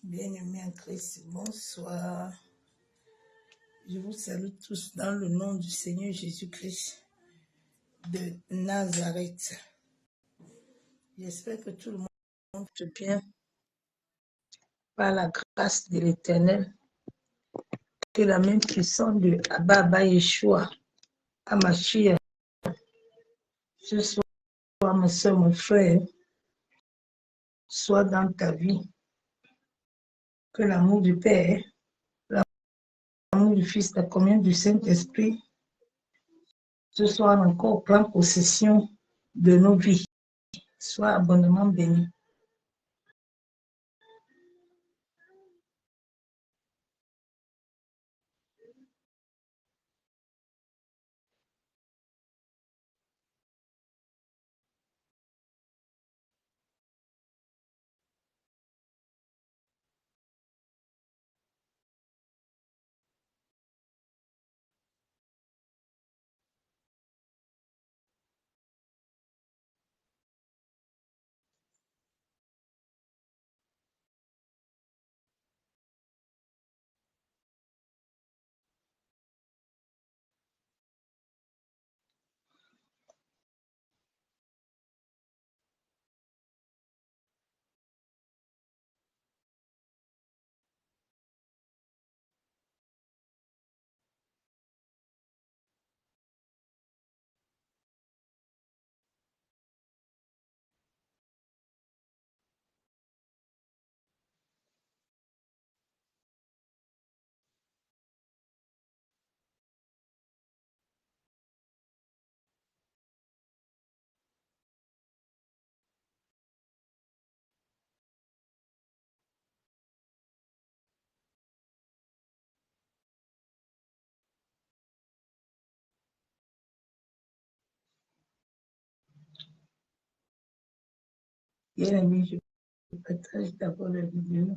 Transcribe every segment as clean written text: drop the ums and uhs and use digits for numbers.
Bien-aimés en Christ, bonsoir. Je vous salue tous dans le nom du Seigneur Jésus-Christ de Nazareth. J'espère que tout le monde va bien par la grâce de l'Éternel. Que la même puissance de Abba Yeshua, Amashia, ce soir, ma soeur, mon frère, soit dans ta vie. Que l'amour du Père, l'amour du Fils, la communion du Saint-Esprit, ce soir encore prend possession de nos vies. Sois abondamment béni. Bien aimé, je partage d'abord la vidéo.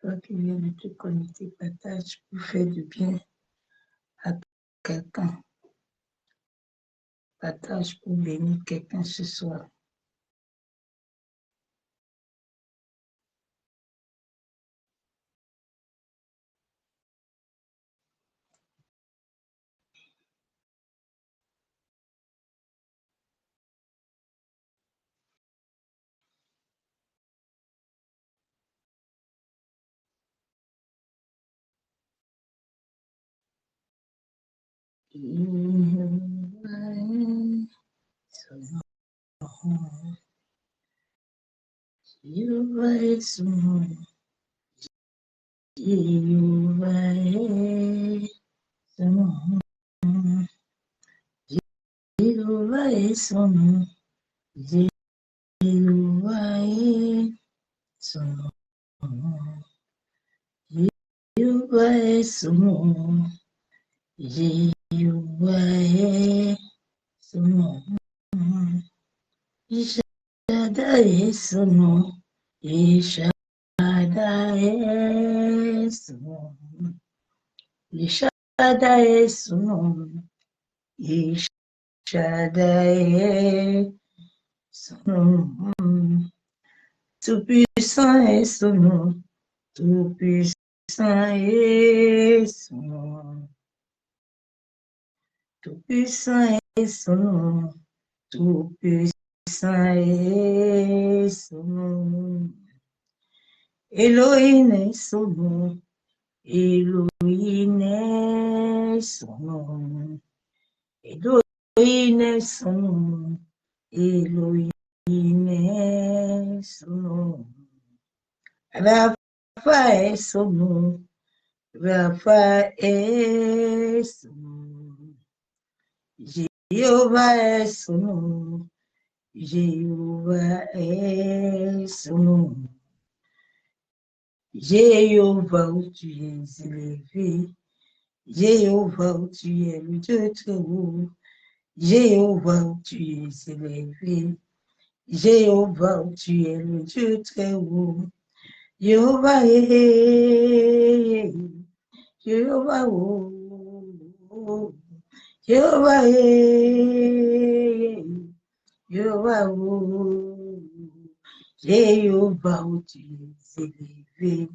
Toi qui viens de te connecter, partage pour faire du bien à quelqu'un. Partage pour bénir quelqu'un ce soir. Jéhovah est son nom. Jéhovah est son nom. Jéhovah est son nom. Jéhovah est son nom. Jéhovah est son nom. Jéhovah est son nom. Shaddai est son nom. Shaddai est son nom. Shaddai est son nom. Shaddai est son nom. Tout-puissant est son nom. Tout-puissant est son nom. Tout-puissant est son nom. Tout-puissant est son nom. Elohim est son nom. Elohim est son nom. Elohim est son nom. Elohim est son nom. Rapha est son nom. Rapha est son nom. Jéhovah est son nom. Jéhovah est son nom. Jéhovah où tu es élevé. Jéhovah où tu es le Dieu très haut. Jéhovah où tu es élevé. Jéhovah où tu es le Dieu très haut. Jéhovah est. Jéhovah oh. Jéhovah est. Jéhovah oh. Jéhovah, où tu es élevé.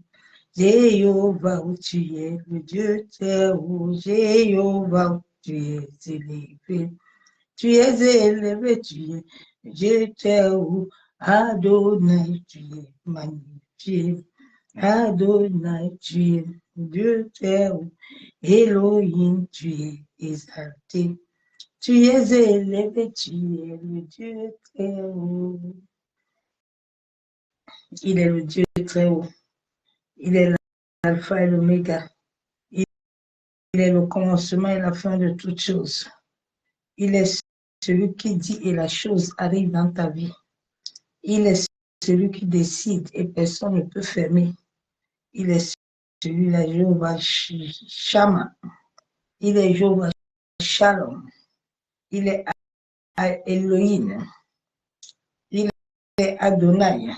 Jéhovah, où tu es, le Dieu très haut. Jéhovah, où tu es élevé. Tu es élevé, tu es Dieu très haut. Adonai, tu es magnifié. Adonai, tu es Dieu très haut. Elohim, tu es exalté. Tu es élevé, tu es le Dieu très haut. Il est le Dieu très haut. Il est l'alpha et l'oméga. Il est le commencement et la fin de toutes choses. Il est celui qui dit et la chose arrive dans ta vie. Il est celui qui décide et personne ne peut fermer. Il est celui-là, Jéhovah Shammah. Il est Jéhovah Shalom. Il est Elohim. Il est Adonai.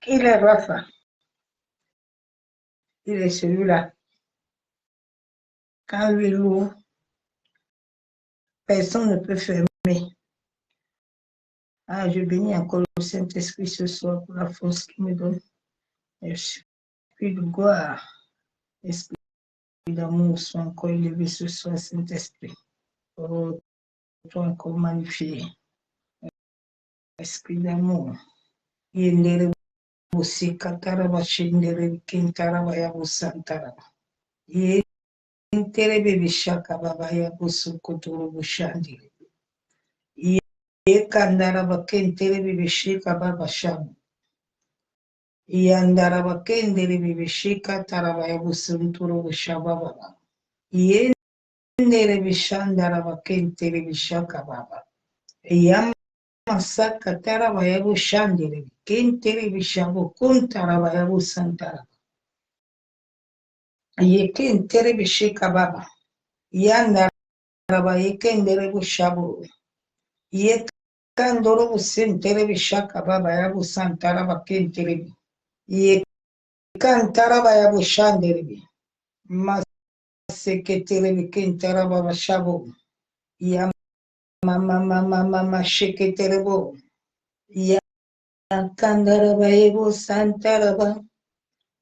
Il est Rapha. Il est celui-là. Quand lui loue, personne ne peut fermer. Je bénis encore le Saint-Esprit ce soir pour la force qu'il me donne. Esprit de gloire, esprit d'amour, soit encore élevé ce soir, Saint-Esprit. Oh, toi encore magnifié. Esprit d'amour. Yendere bosi kataraba shendere kintaraba ya bosantaraba. Yentere bebe shaka baba ya bosukotoro boshandire. Yekandaraba kentere bebe shika baba shamu. Yandaraba kendere bebe shika taraba ya bosuntoro boshababa. Yendere bishandaraba kentere bishaka baba. Masaka taraba ya boshandire. Kentere bishabo kuntaraba ya bosantaraba. Yekentere bishika baba. Yandaraba yekendere bushabo. Yekandoro busentere bishaka baba ya busantaraba kentere. Yekantaraba ya bushandere. Maseketere bikentaraba bashabo. Mama sheketere bo. Yakandaraba yebo santaraba.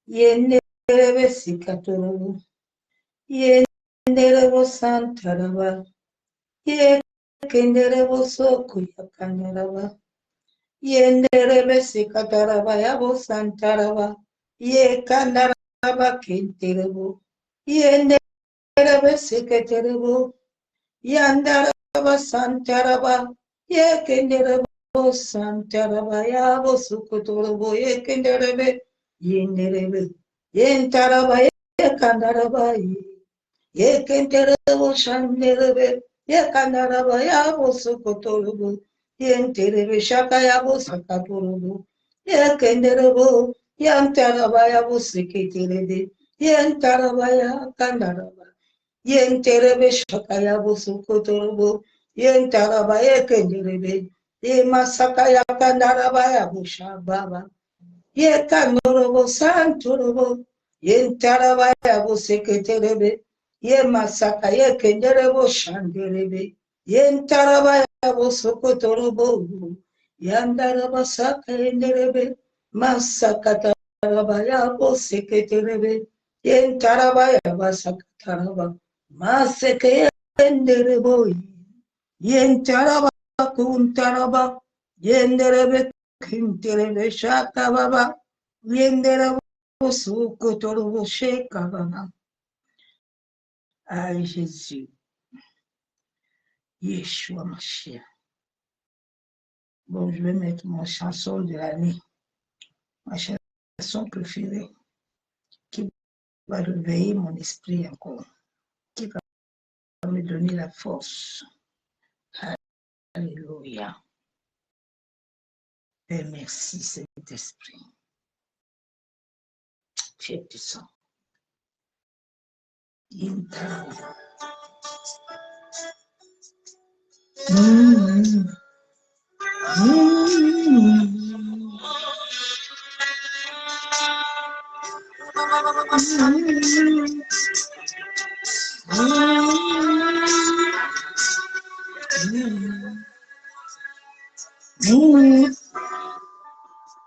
Yenere sikatoro. Yendere bo santaraba. Yekendere bo soku yakandaraba. Yendere besi kataraba yabo santaraba. Yekandaraba kenterebo. Yendere besi keterebo. Yandaraba santaraba. Yekendere bo santaraba yabo sukutorobo. Yekendere be. Yendere be. Yentaraba yekandaraba. Yekendere bo shandere be. Yekandaraba yabo sukutorobo. Yentere shaka yabo sakatorobo. Yekenderebo. Yantaraba yabo seketerebe. Yentaraba ya kandaraba. Yenterebe shaka yabo sukotorobo. Yentaraba yekenderebe. Yemasaka ya kandaraba yabo shababa. Yekandorobo santorobo. Yentaraba yabo seketerebe. Yemasaka yekenderebo shanderebe. Yentaraba yabo sokotorobo. Yandaraba saka yenderebe. Masakataraba yabo seketerebe. Yentaraba yaba sakataraba. Maseke yenderebo. Yentaraba kuntaraba. Yenderebe kinterebe shaka baba. Yenderebo sokotorobo sheka baba. Aïe Jésus. Yeshua Mashiach. Bon, je vais mettre mon chanson de l'année, ma chanson préférée, qui va réveiller mon esprit encore, qui va me donner la force. Alléluia. Et merci, Saint-Esprit. Tu es puissant.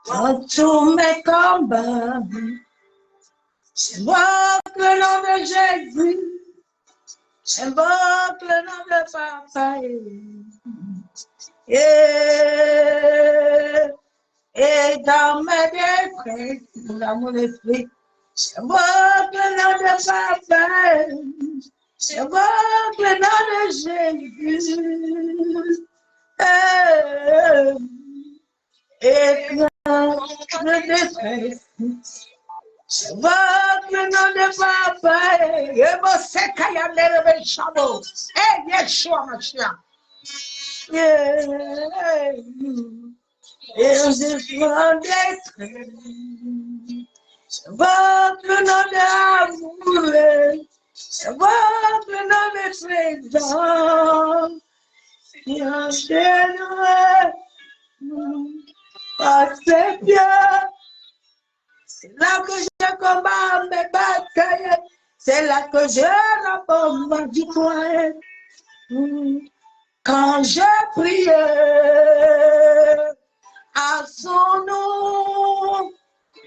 Dans tous mes combats, j'invoque le nom de Jésus, j'invoque le nom de Papa. Et dans mes détresses, dans mon esprit, j'invoque le nom de Papa, j'invoque le nom de Jésus. Et quand je détresse, j'invoque le nom de Papa, et mon sekaya leve chabo, et Yeshua Mashiach. Et je prends des traits, j'invoque le nom d'amour, j'invoque le nom de présent, et enchaîne, c'est bien, c'est là que je combats mes batailles, c'est là que je remporte ma victoire. Quand je prie à son nom,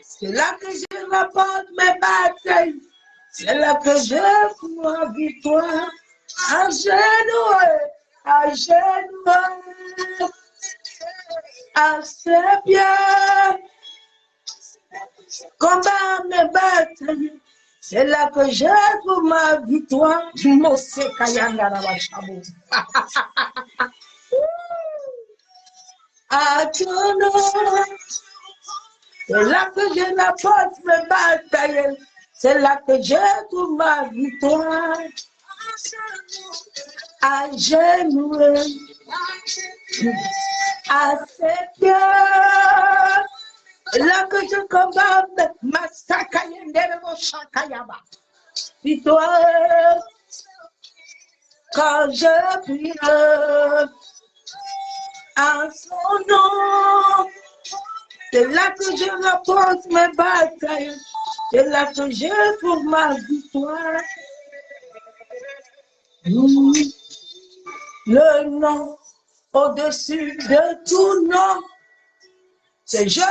c'est là que je remporte mes batailles, c'est là que je fais ma victoire. À genoux, à ses pieds, combat mes batailles, c'est là que je fais ma victoire. À ton nom, c'est là que je n'apporte mes batailles, c'est là que je trouve ma victoire. À genoux, à ses pieds, c'est là que je commande ma sakayendero shakayaba. Victoire, quand je prie à son nom, c'est là que je rapporte mes batailles, c'est là que je trouve ma victoire. Le nom au-dessus de tout nom, c'est Jésus.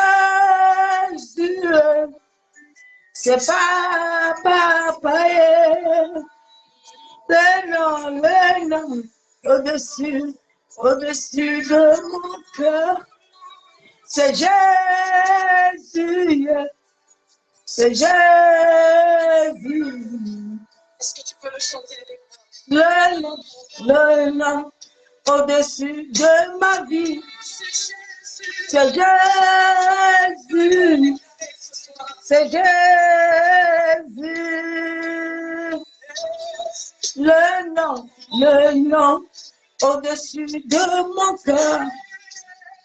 C'est pas Papa. Le nom au-dessus de mon cœur, c'est Jésus. C'est Jésus. Est-ce que tu peux le chanter avec moi? Le nom au-dessus de ma vie, c'est Jésus. C'est Jésus. Le nom au-dessus de mon cœur,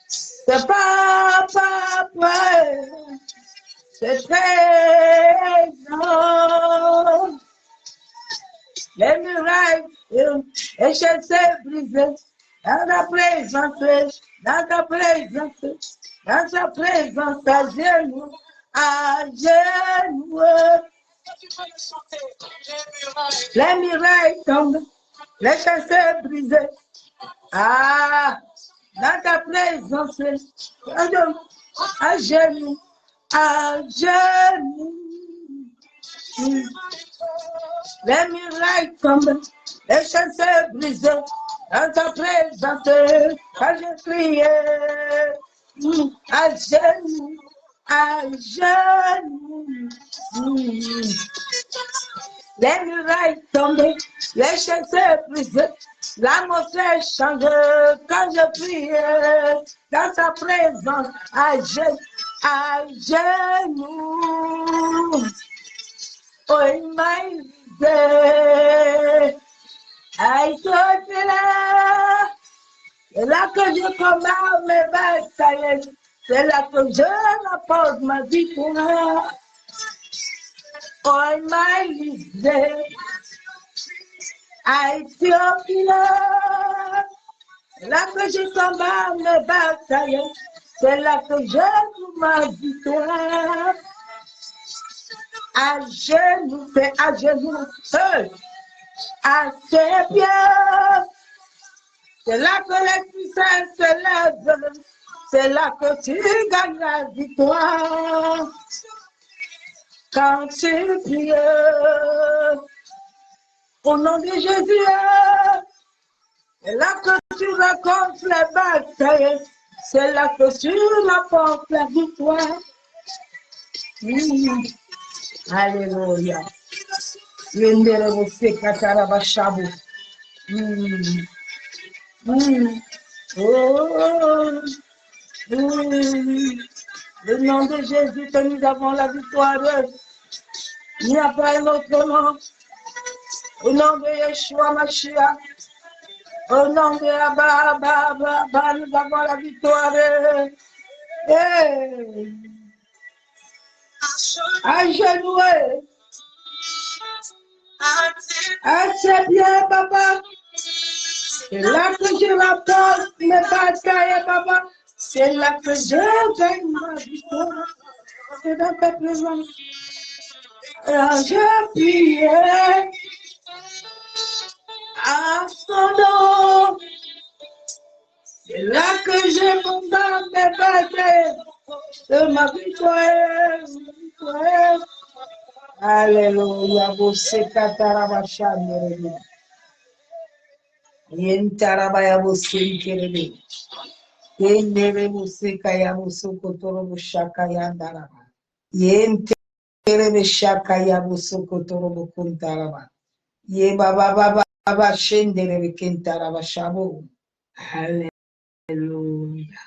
c'est pas Papa. C'est présent. Les murailles et je sais briser dans ta présence, dans ta présence, dans ta présence, à genoux. Les murailles tombent, les chasseurs brisés. Ah, dans ta présence, à genoux, à genoux. Les murailles tombent, les chasseurs brisés. Dans ta présence, quand je criais, à genoux, à genoux. Les murailles tombées, les chasseurs brisés, l'atmosphère change quand je priais. Dans ta présence, à genoux, à genoux. Oh, il m'a aidé. Aïe, c'est là. C'est là que je commande mes batailles. C'est là que je rapporte ma victoire. Oh, il m'a aidé. Aïe, c'est là. C'est là que je commande mes batailles. C'est là que je trouve ma victoire. À genoux, c'est à genoux, seul, à ses pieds. C'est là que l'Esprit Saint se lève. c'est là que tu gagnes la victoire. Quand tu pries, au nom de Jésus, c'est là que tu racontes les batailles. C'est là que tu rapportes la victoire. Alléluia. Oh, le nom de Jésus que nous avons la victoire. Il n'y a pas un autre nom. Au nom de Yeshua Mashiach. Au nom de Abba, nous avons la victoire. Hey. À genoux. À tes pieds, papa. C'est là que je rapporte mes batailles, papa. C'est là que je gagne ma victoire. C'est dans ta présence. Alors je priais à son nom. C'est là que je combat mes batailles. De ma victoire. Alléluia. Vous c'est Katarabachandere. Yentarabaya vous c'est Kerebe. Yendere vous c'est Kaya vous Sokotoro Bushakaya Daraba. Yentere Shakaya vous Sokotoro Bukuntaraba. Ye Baba Shendere Kentaraba Shabo. Alléluia.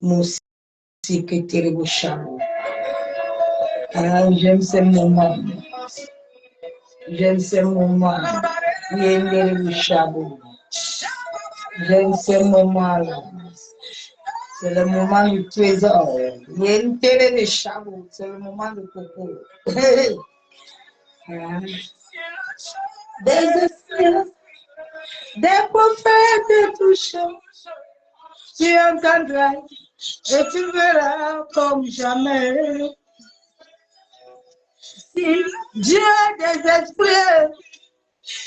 Musique terrible Shabo. Ah, j'aime ce moment. J'aime ce moment. Yendere Shabo. J'aime ce moment-là. C'est le moment du trésor. Yendere Shabo. C'est le moment du coco. Des esprits, des prophètes touchants. Tu entendras et tu verras comme jamais. Si Dieu des esprits,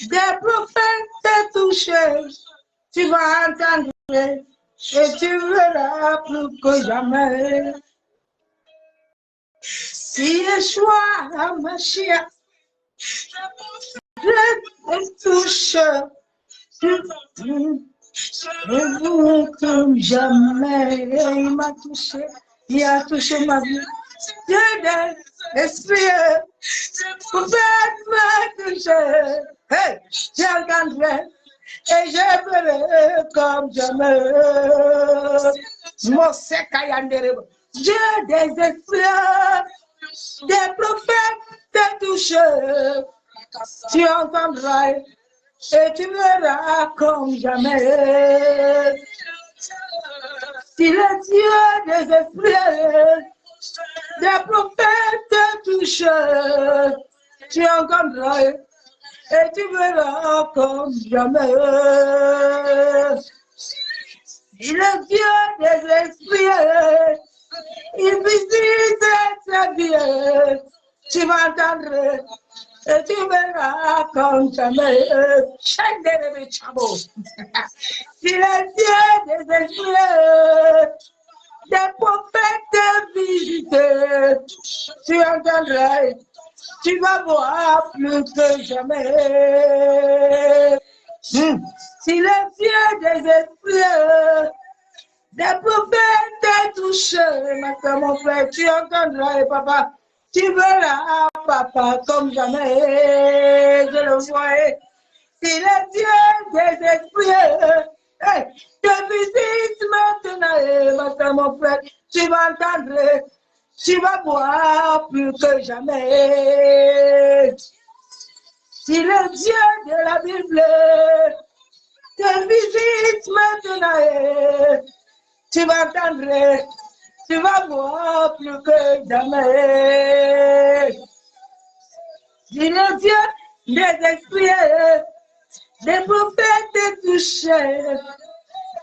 des prophètes touchés, tu vas entendre et tu verras plus que jamais. Si Yeshua Mashiach te touche, comme jamais, il m'a touché, il a touché ma vie. Dieu des esprits, pouvez me toucher. Hey, j'entendrai et je verrai comme jamais. Dieu des esprits, des prophètes te toucher. Tu entendras et tu verras comme jamais. Si le Dieu des esprits, des prophètes te touchent, tu entendras et tu verras comme jamais. Si le Dieu des esprits, il visite ta vie, tu m'entendras et tu verras comme jamais. Si le Dieu des esprits, des prophètes te visitent, tu entendras, tu vas voir plus que jamais. Si le Dieu des esprits, des prophètes te touchent, mon frère, tu entendras, papa. Tu verras, papa, comme jamais, je le vois. Si le Dieu des esprits te visite maintenant, mon frère, tu vas entendre, tu vas voir plus que jamais. Si le Dieu de la Bible te visite maintenant, tu vas entendre, tu vas voir plus que jamais. Si le Dieu des esprits, des prophètes te touchent,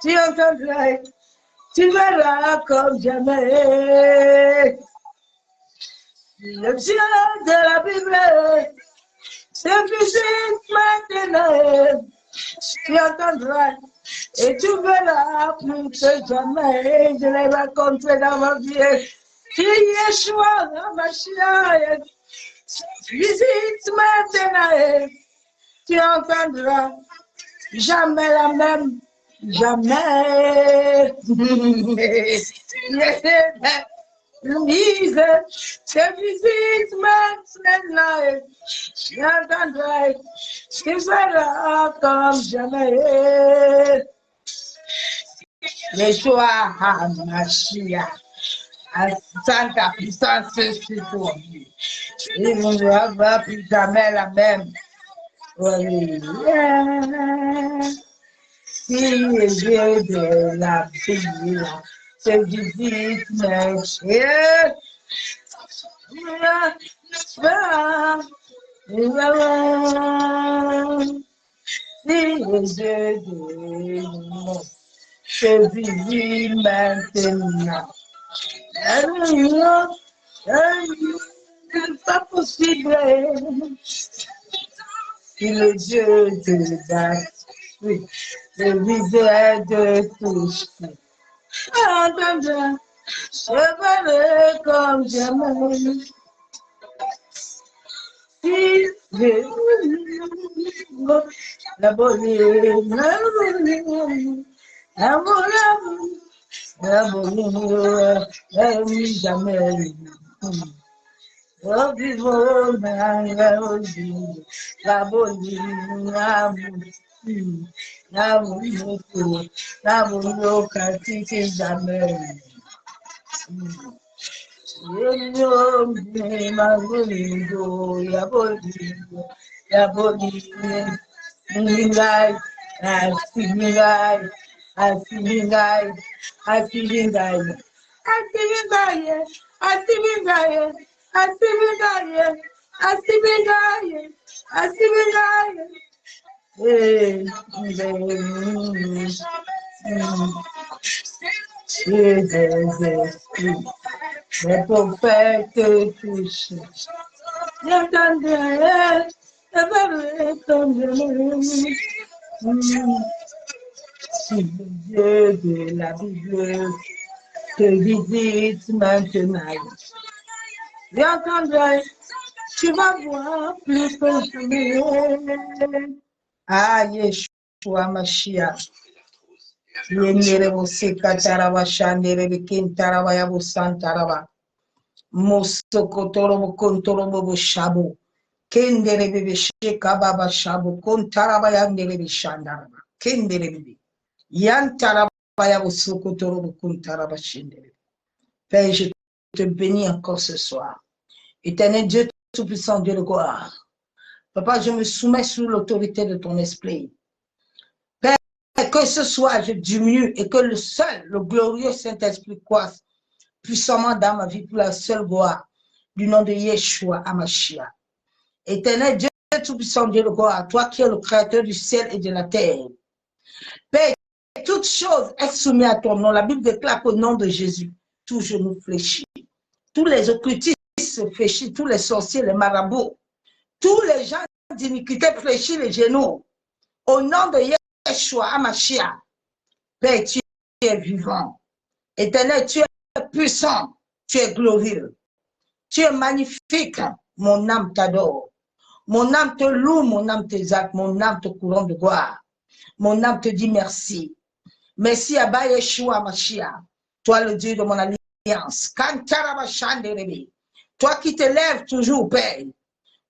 tu entendras, tu verras comme jamais. Le Dieu de la Bible te visite maintenant, tu entendras, Et tu verras plus que jamais, je l'ai rencontré dans ma vie. Qui Yeshua, Mashiach, visite maintenant, tu entendras jamais la même, jamais. Louise, te visite maintenant, tu entendras, tu verras comme jamais. Yeshua HaMashiach, à Santa puissance sur toi. Il ne va plus jamais la même. Oui. Si les yeux de la vie se visitent, mes chers, si les yeux de nous se visitent maintenant. C'est pas possible. Si le Dieu de la oui, le visage de tous. Entendra, je verrai comme jamais. Si la bonne, la bonne, jamais. Oh, vivons, la bonne, la bonne, pratique jamais. Les prophètes tous, j'entendrai, comme si le Dieu de la Bible te visite maintenant. J'entendrai, tu vas voir plus que jamais. Ah, Yeshua Mashiach. Yenere você kataraba shandere bekintaraba yabu santaraba mosokotoro kontoro bobo shabu kendere bebe shekababa shabu kontaraba yandere bishandaraba kendere bebe yantaraba yabu sokotoro kontaraba shandere. Père, je te bénis encore ce soir. Éternel Dieu tout-puissant, Dieu de gloire. Papa, je me soumets sous l'autorité de ton esprit. Que ce soit, je diminue et que le glorieux Saint-Esprit croisse puissamment dans ma vie pour la seule gloire du nom de Yeshua HaMashiach. Éternel Dieu tout-puissant, Dieu de gloire, toi qui es le créateur du ciel et de la terre. Père, toute chose est soumise à ton nom. La Bible déclare qu'au nom de Jésus, tout genou fléchit. Tous les occultistes fléchissent, tous les sorciers, les marabouts, tous les gens d'iniquité fléchissent les genoux. Au nom de Yeshua HaMashiach, Père, tu es vivant. Éternel, tu es puissant, tu es glorieux. Tu es magnifique, mon âme t'adore. Mon âme te loue, mon âme t'exalte, mon âme te couronne de gloire. Mon âme te dit merci. Merci à Yeshua HaMashiach, toi le Dieu de mon alliance. Toi qui te lèves toujours, Père,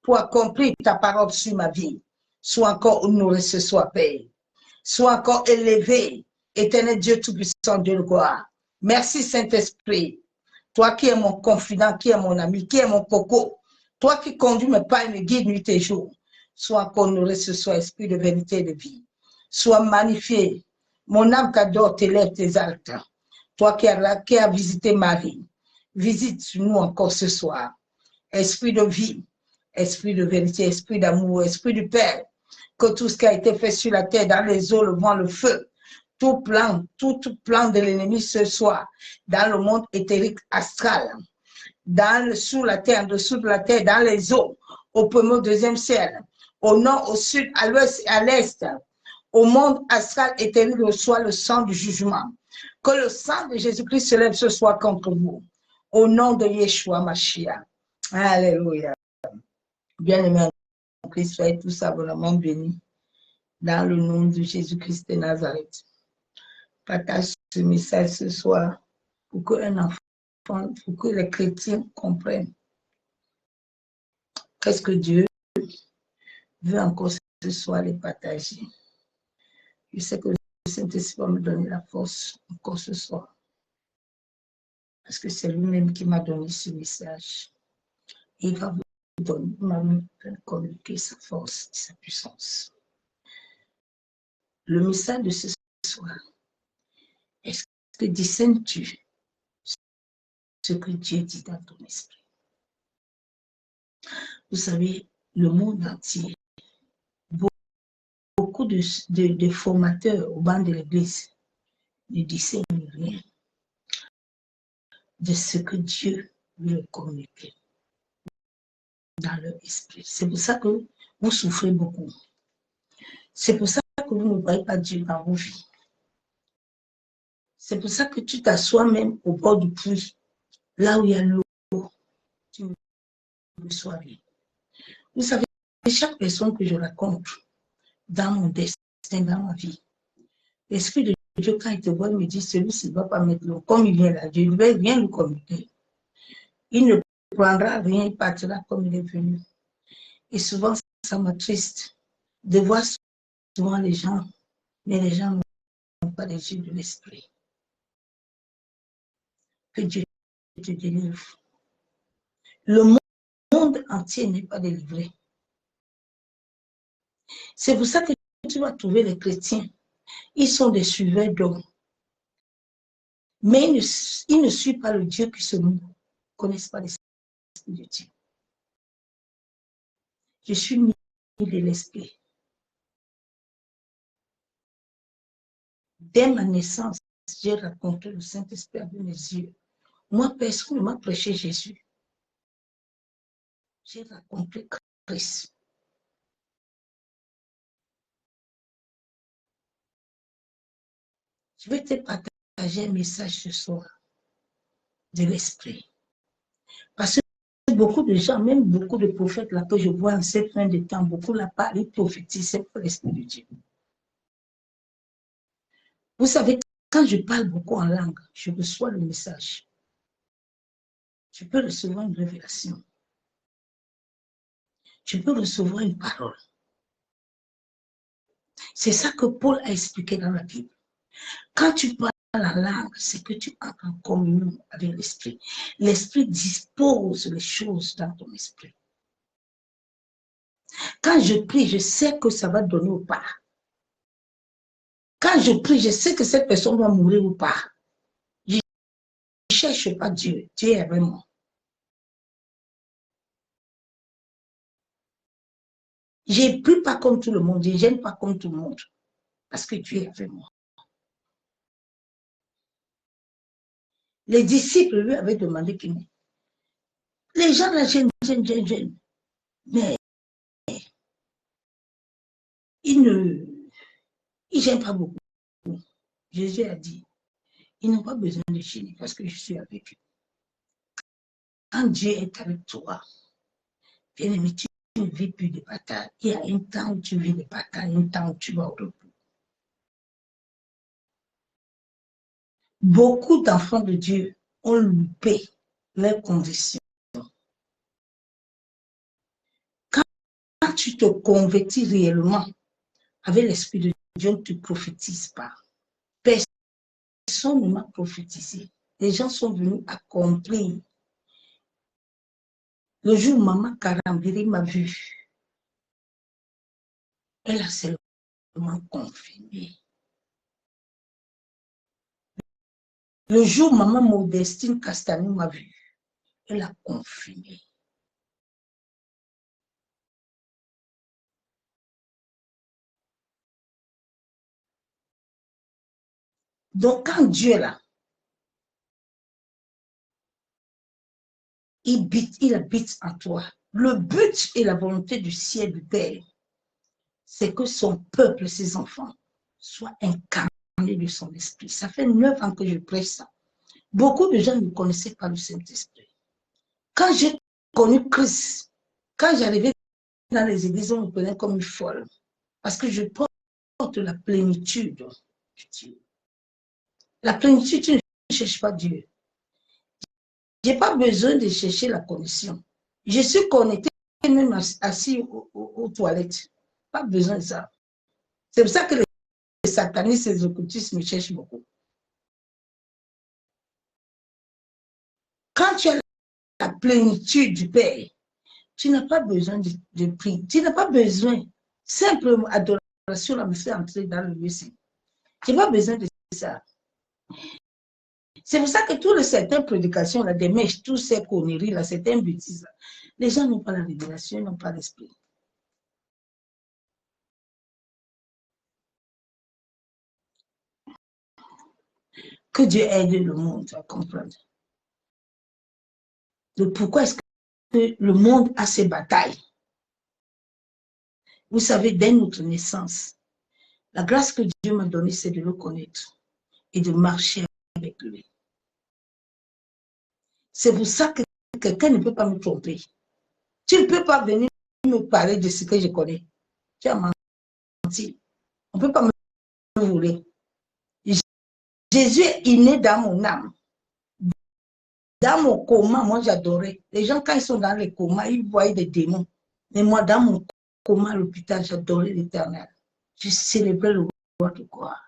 pour accomplir ta parole sur ma vie. Sois encore honoré ce soir, Père. Sois encore élevé, éternel Dieu tout-puissant, Dieu de gloire. Merci Saint-Esprit. Toi qui es mon confident, qui es mon ami, qui es mon coco. Toi qui conduis mes pas et me guides nuit et jour. Sois encore honoré ce soir, esprit de vérité et de vie. Sois magnifié. Mon âme t'adore, t'élève, t'exalte. Toi qui as visité ma vie. Visite-nous encore ce soir. Esprit de vie, esprit de vérité, esprit d'amour, esprit du Père. Que tout ce qui a été fait sur la terre, dans les eaux, le vent, le feu, tout plan de l'ennemi ce soir, dans le monde éthérique astral, sous la terre, en dessous de la terre, dans les eaux, au premier, au deuxième ciel, au nord, au sud, à l'ouest et à l'est, au monde astral éthérique reçoit le sang du jugement. Que le sang de Jésus-Christ se lève ce soir contre vous. Au nom de Yeshua Mashiach. Alléluia. Bien-aimés en Christ, soyez tous abondamment bénis. Dans le nom de Jésus-Christ de Nazareth. Partage ce message ce soir pour que les chrétiens comprennent qu'est-ce que Dieu veut encore ce soir les partager. Je sais que le Saint-Esprit va me donner la force encore ce soir. Parce que c'est lui-même qui m'a donné ce message. Il va vous donner, communiquer sa force et sa puissance. Le message de ce soir, est-ce que discernes-tu ce que Dieu dit dans ton esprit? Vous savez, le monde entier, beaucoup de formateurs au banc de l'église ne discernent rien de ce que Dieu veut communiquer dans leur esprit. C'est pour ça que vous souffrez beaucoup. C'est pour ça que vous ne voyez pas Dieu dans vos vies. C'est pour ça que tu t'assois même au bord du puits, là où il y a l'eau, tu ne reçois rien. Vous savez, chaque personne que je rencontre dans mon destin, dans ma vie, l'Esprit de Dieu, quand il te voit, il me dit, celui-ci ne va pas mettre l'eau. Comme il vient là, Dieu vient lui communiquer. Il ne prendra rien, il partira comme il est venu. Et souvent, ça m'attriste de voir souvent les gens, mais les gens n'ont pas les yeux de l'esprit. Que Dieu te délivre. Le monde entier n'est pas délivré. C'est pour ça que tu vas trouver les chrétiens. Ils sont des suiveurs d'hommes. Mais ils ne suivent pas le Dieu qui se loue. Ils ne connaissent pas l'esprit de Dieu. Je suis né de l'esprit. Dès ma naissance, j'ai rencontré le Saint-Esprit avec mes yeux. Moi, personne ne m'a prêché Jésus. J'ai rencontré Christ. Je vais te partager un message ce soir de l'esprit. Parce que beaucoup de gens, même beaucoup de prophètes là que je vois en cette fin de temps, beaucoup là parlent, ils prophétisent pour l'esprit de Dieu. Vous savez, quand je parle beaucoup en langue, je reçois le message. Je peux recevoir une révélation. Je peux recevoir une parole. C'est ça que Paul a expliqué dans la Bible. Quand tu parles la langue, c'est que tu entres en communion avec l'esprit. L'esprit dispose les choses dans ton esprit. Quand je prie, je sais que ça va donner ou pas. Quand je prie, je sais que cette personne va mourir ou pas. Je ne cherche pas Dieu. Dieu est avec moi. Je ne prie pas comme tout le monde. Je ne gêne pas comme tout le monde. Parce que Dieu est avec moi. Les disciples lui avaient demandé qu'il m'aide. Les gens là gênent. Mais ils ne gênent pas beaucoup. Jésus a dit, ils n'ont pas besoin de gêner parce que je suis avec eux. Quand Dieu est avec toi, bien aimé, tu ne vis plus de bataille. Il y a un temps où tu vis de bataille, un temps où tu vas au repos. Beaucoup d'enfants de Dieu ont loupé leurs conditions. Quand tu te convertis réellement avec l'Esprit de Dieu, tu ne prophétises pas. Personne ne m'a prophétisé. Les gens sont venus accomplir. Le jour où Maman Karambiri m'a vu, elle a seulement confirmé. Le jour où Maman Modestine Castanou m'a vu, elle a confirmé. Donc, quand Dieu est là, il habite en toi. Le but et la volonté du ciel du Père, c'est que son peuple, ses enfants, soit incarné de son esprit. Ça fait 9 ans que je prêche ça. Beaucoup de gens ne connaissaient pas le Saint-Esprit. Quand j'ai connu Christ, quand j'arrivais dans les églises, on me prenait comme une folle. Parce que je porte la plénitude de Dieu. La plénitude, tu ne cherches pas Dieu. Je n'ai pas besoin de chercher la connexion. Je suis connecté même assis aux toilettes. Pas besoin de ça. C'est pour ça que les satanistes et les occultistes me cherchent beaucoup. Quand tu as la plénitude du Père, tu n'as pas besoin de prier. Tu n'as pas besoin. Simple adoration là me fait entrer dans le lieu saint. Tu n'as pas besoin de ça. C'est pour ça que toutes les certaines prédications, là, des mèches, toutes ces conneries, là, certaines bêtises, là, les gens n'ont pas la révélation, ils n'ont pas l'esprit. Que Dieu aide le monde à comprendre. Donc, pourquoi est-ce que le monde a ses batailles? Vous savez, dès notre naissance, la grâce que Dieu m'a donnée, c'est de le connaître et de marcher avec lui. C'est pour ça que quelqu'un ne peut pas me tromper. Tu ne peux pas venir me parler de ce que je connais. Tu as menti. On ne peut pas me voler. Jésus est inné dans mon âme. Dans mon coma, moi j'adorais. Les gens, quand ils sont dans les comas, ils voient des démons. Mais moi, dans mon coma à l'hôpital, j'adorais l'Éternel. Je célébrais le roi de gloire.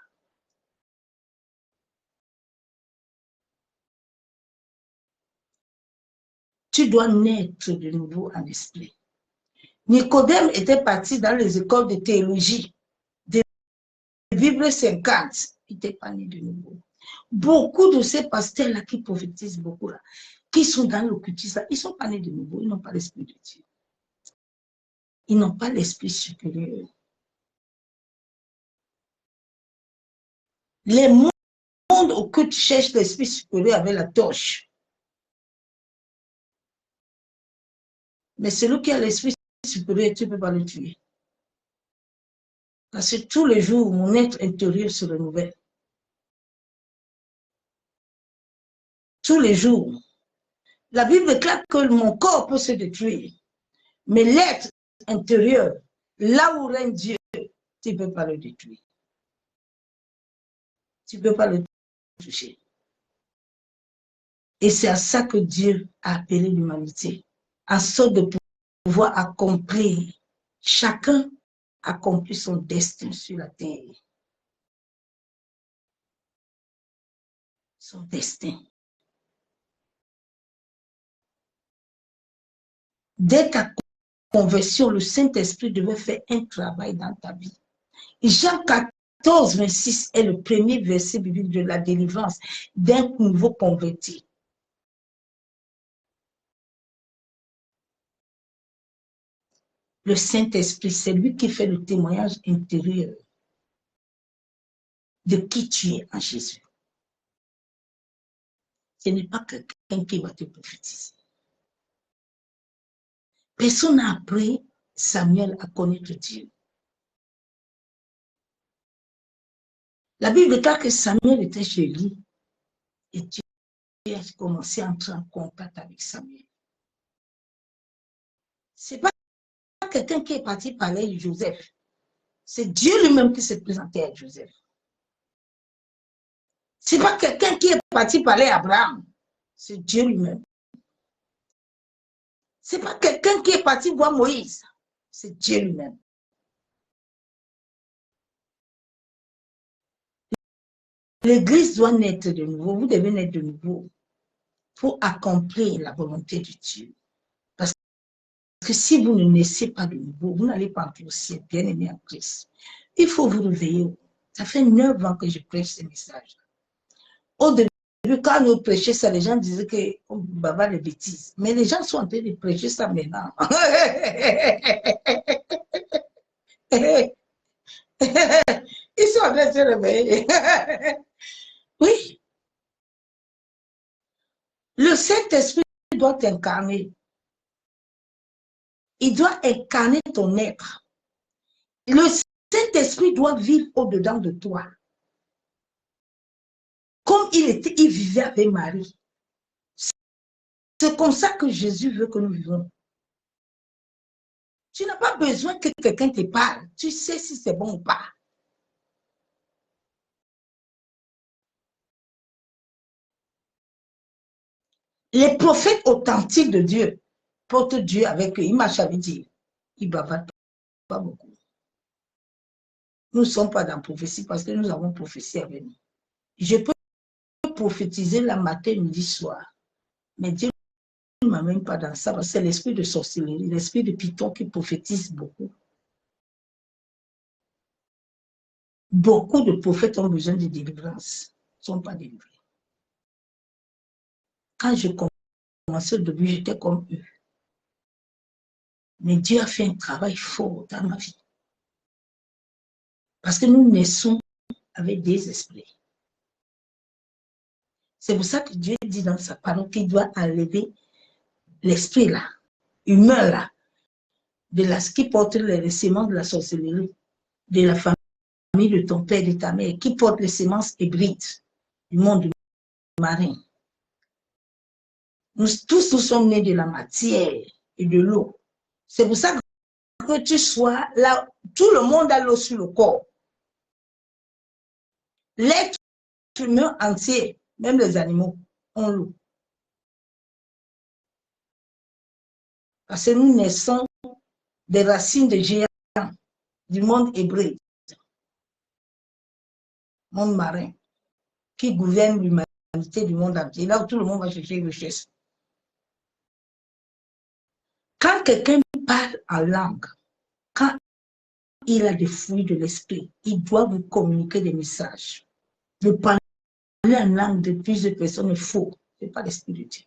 Tu dois naître de nouveau en esprit. Nicodème était parti dans les écoles de théologie, de Bible 50. Il n'était pas né de nouveau. Beaucoup de ces pasteurs-là qui prophétisent beaucoup, là, qui sont dans l'occultisme, ils ne sont pas nés de nouveau, ils n'ont pas l'esprit de Dieu. Ils n'ont pas l'esprit supérieur. Les mondes occultes cherchent l'esprit supérieur avec la torche. Mais celui qui a l'esprit supérieur, tu ne peux pas le tuer. Parce que tous les jours, mon être intérieur se renouvelle. Tous les jours. La Bible déclare que mon corps peut se détruire. Mais l'être intérieur, là où règne Dieu, tu ne peux pas le détruire. Tu ne peux pas le toucher. Et c'est à ça que Dieu a appelé l'humanité, en sorte de pouvoir accomplir. Chacun accomplit son destin sur la terre. Son destin. Dès ta conversion, le Saint-Esprit devait faire un travail dans ta vie. Et Jean 14, 26 est le premier verset biblique de la délivrance d'un nouveau converti. Le Saint-Esprit, c'est lui qui fait le témoignage intérieur de qui tu es en Jésus. Ce n'est pas quelqu'un qui va te prophétiser. Personne n'a appris Samuel à connaître Dieu. La Bible déclare que Samuel était chez lui et Dieu a commencé à entrer en contact avec Samuel. Ce n'est pas quelqu'un qui est parti parler de Joseph. C'est Dieu lui-même qui s'est présenté à Joseph. Ce n'est pas quelqu'un qui est parti parler à Abraham. C'est Dieu lui-même. Ce n'est pas quelqu'un qui est parti voir Moïse. C'est Dieu lui-même. L'Église doit naître de nouveau. Vous devez naître de nouveau pour accomplir la volonté de Dieu. Parce que si vous ne naissez pas de nouveau, vous n'allez pas entrer au ciel, bien aimé en Christ. Il faut vous réveiller. Ça fait 9 ans que je prêche ce message. Au début, quand nous prêchions ça, les gens disaient qu'on bavait des bêtises. Mais les gens sont en train de prêcher ça maintenant. Ils sont en train de se réveiller. Oui. Le Saint-Esprit doit t'incarner. Il doit incarner ton être. Le Saint-Esprit doit vivre au-dedans de toi. Comme il vivait avec Marie. C'est comme ça que Jésus veut que nous vivons. Tu n'as pas besoin que quelqu'un te parle. Tu sais si c'est bon ou pas. Les prophètes authentiques de Dieu portent Dieu avec eux. Il m'a jamais dit. Il ne bavardent pas beaucoup. Nous ne sommes pas dans la prophétie parce que nous avons prophétie avec nous. Je peux prophétiser la matin, midi, soir. Mais Dieu ne m'amène pas dans ça. C'est l'esprit de sorcellerie, l'esprit de Python qui prophétise beaucoup. Beaucoup de prophètes ont besoin de délivrance. Ils ne sont pas délivrés. Quand je commençais au début, j'étais comme eux. Mais Dieu a fait un travail fort dans ma vie. Parce que nous naissons avec des esprits. C'est pour ça que Dieu dit dans sa parole qu'il doit enlever l'esprit là, humain là, de la, qui porte les sémences de la sorcellerie, de la famille de ton père et de ta mère, qui porte les semences hybrides du monde marin. Nous tous nous sommes nés de la matière et de l'eau. C'est pour ça que tu sois là, tout le monde a l'eau sur le corps. L'être humain entier, même les animaux, ont l'eau. Parce que nous naissons des racines de géants du monde hébreu, monde marin, qui gouverne l'humanité du monde entier. Là où tout le monde va chercher richesse. Quand quelqu'un parle en langue, quand il a des fruits de l'esprit, il doit vous communiquer des messages. De parler en langue de plusieurs personnes est faux. Ce n'est pas l'esprit de Dieu.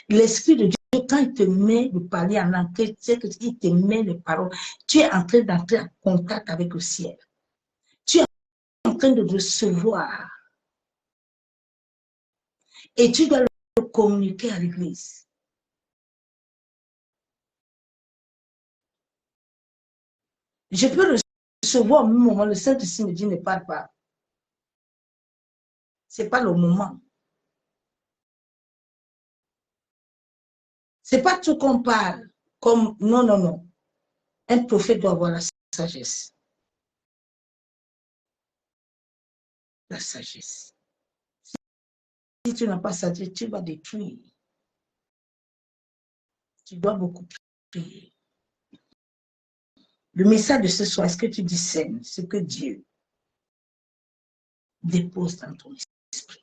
L'esprit de Dieu, quand il te met de parler en langue, c'est qu'il te met les paroles. Tu es en train d'entrer en contact avec le ciel. Tu es en train de recevoir. Et tu dois le communiquer à l'église. Je peux recevoir au même moment, le Saint-Esprit me dit ne parle pas. Ce n'est pas le moment. Ce n'est pas tout qu'on parle. Comme, non, non, non. Un prophète doit avoir la sagesse. La sagesse. Si tu n'as pas sagesse, tu vas détruire. Tu dois beaucoup prier. Le message de ce soir, est-ce que tu discernes ce que Dieu dépose dans ton esprit?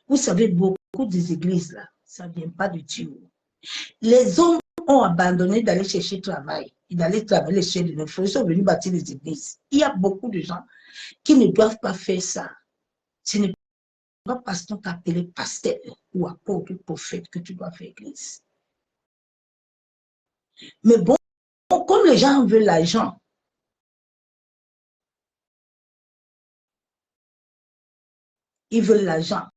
Vous savez, beaucoup des églises, là, ça ne vient pas de Dieu. Les hommes ont abandonné d'aller chercher travail et d'aller travailler chez les frères. Ils sont venus bâtir les églises. Il y a beaucoup de gens qui ne doivent pas faire ça. Ce n'est pas parce qu'on t'a appelé pasteur ou apôtre ou prophète que tu dois faire église. Mais bon, comme les gens veulent l'argent, ils veulent l'argent.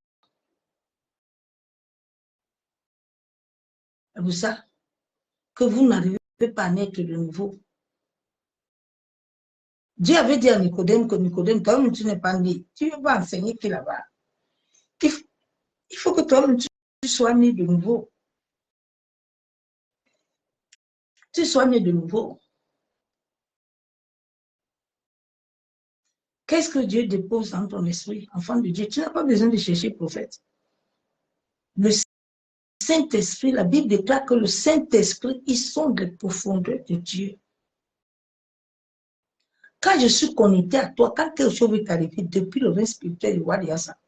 Vous savez que vous n'arrivez pas à naître de nouveau. Dieu avait dit à Nicodème que Nicodème, toi-même tu n'es pas né. Tu ne veux pas enseigner qui là-bas. Il faut que toi-même tu sois né de nouveau. Tu sois né de nouveau. Qu'est-ce que Dieu dépose dans ton esprit, enfant de Dieu? Tu n'as pas besoin de chercher prophète. Le Saint-Esprit, la Bible déclare que le Saint-Esprit, ils sont des profondeurs de Dieu. Quand je suis connecté à toi, quand quelque chose est arrivé depuis le règne spirituel du roi de Yassa,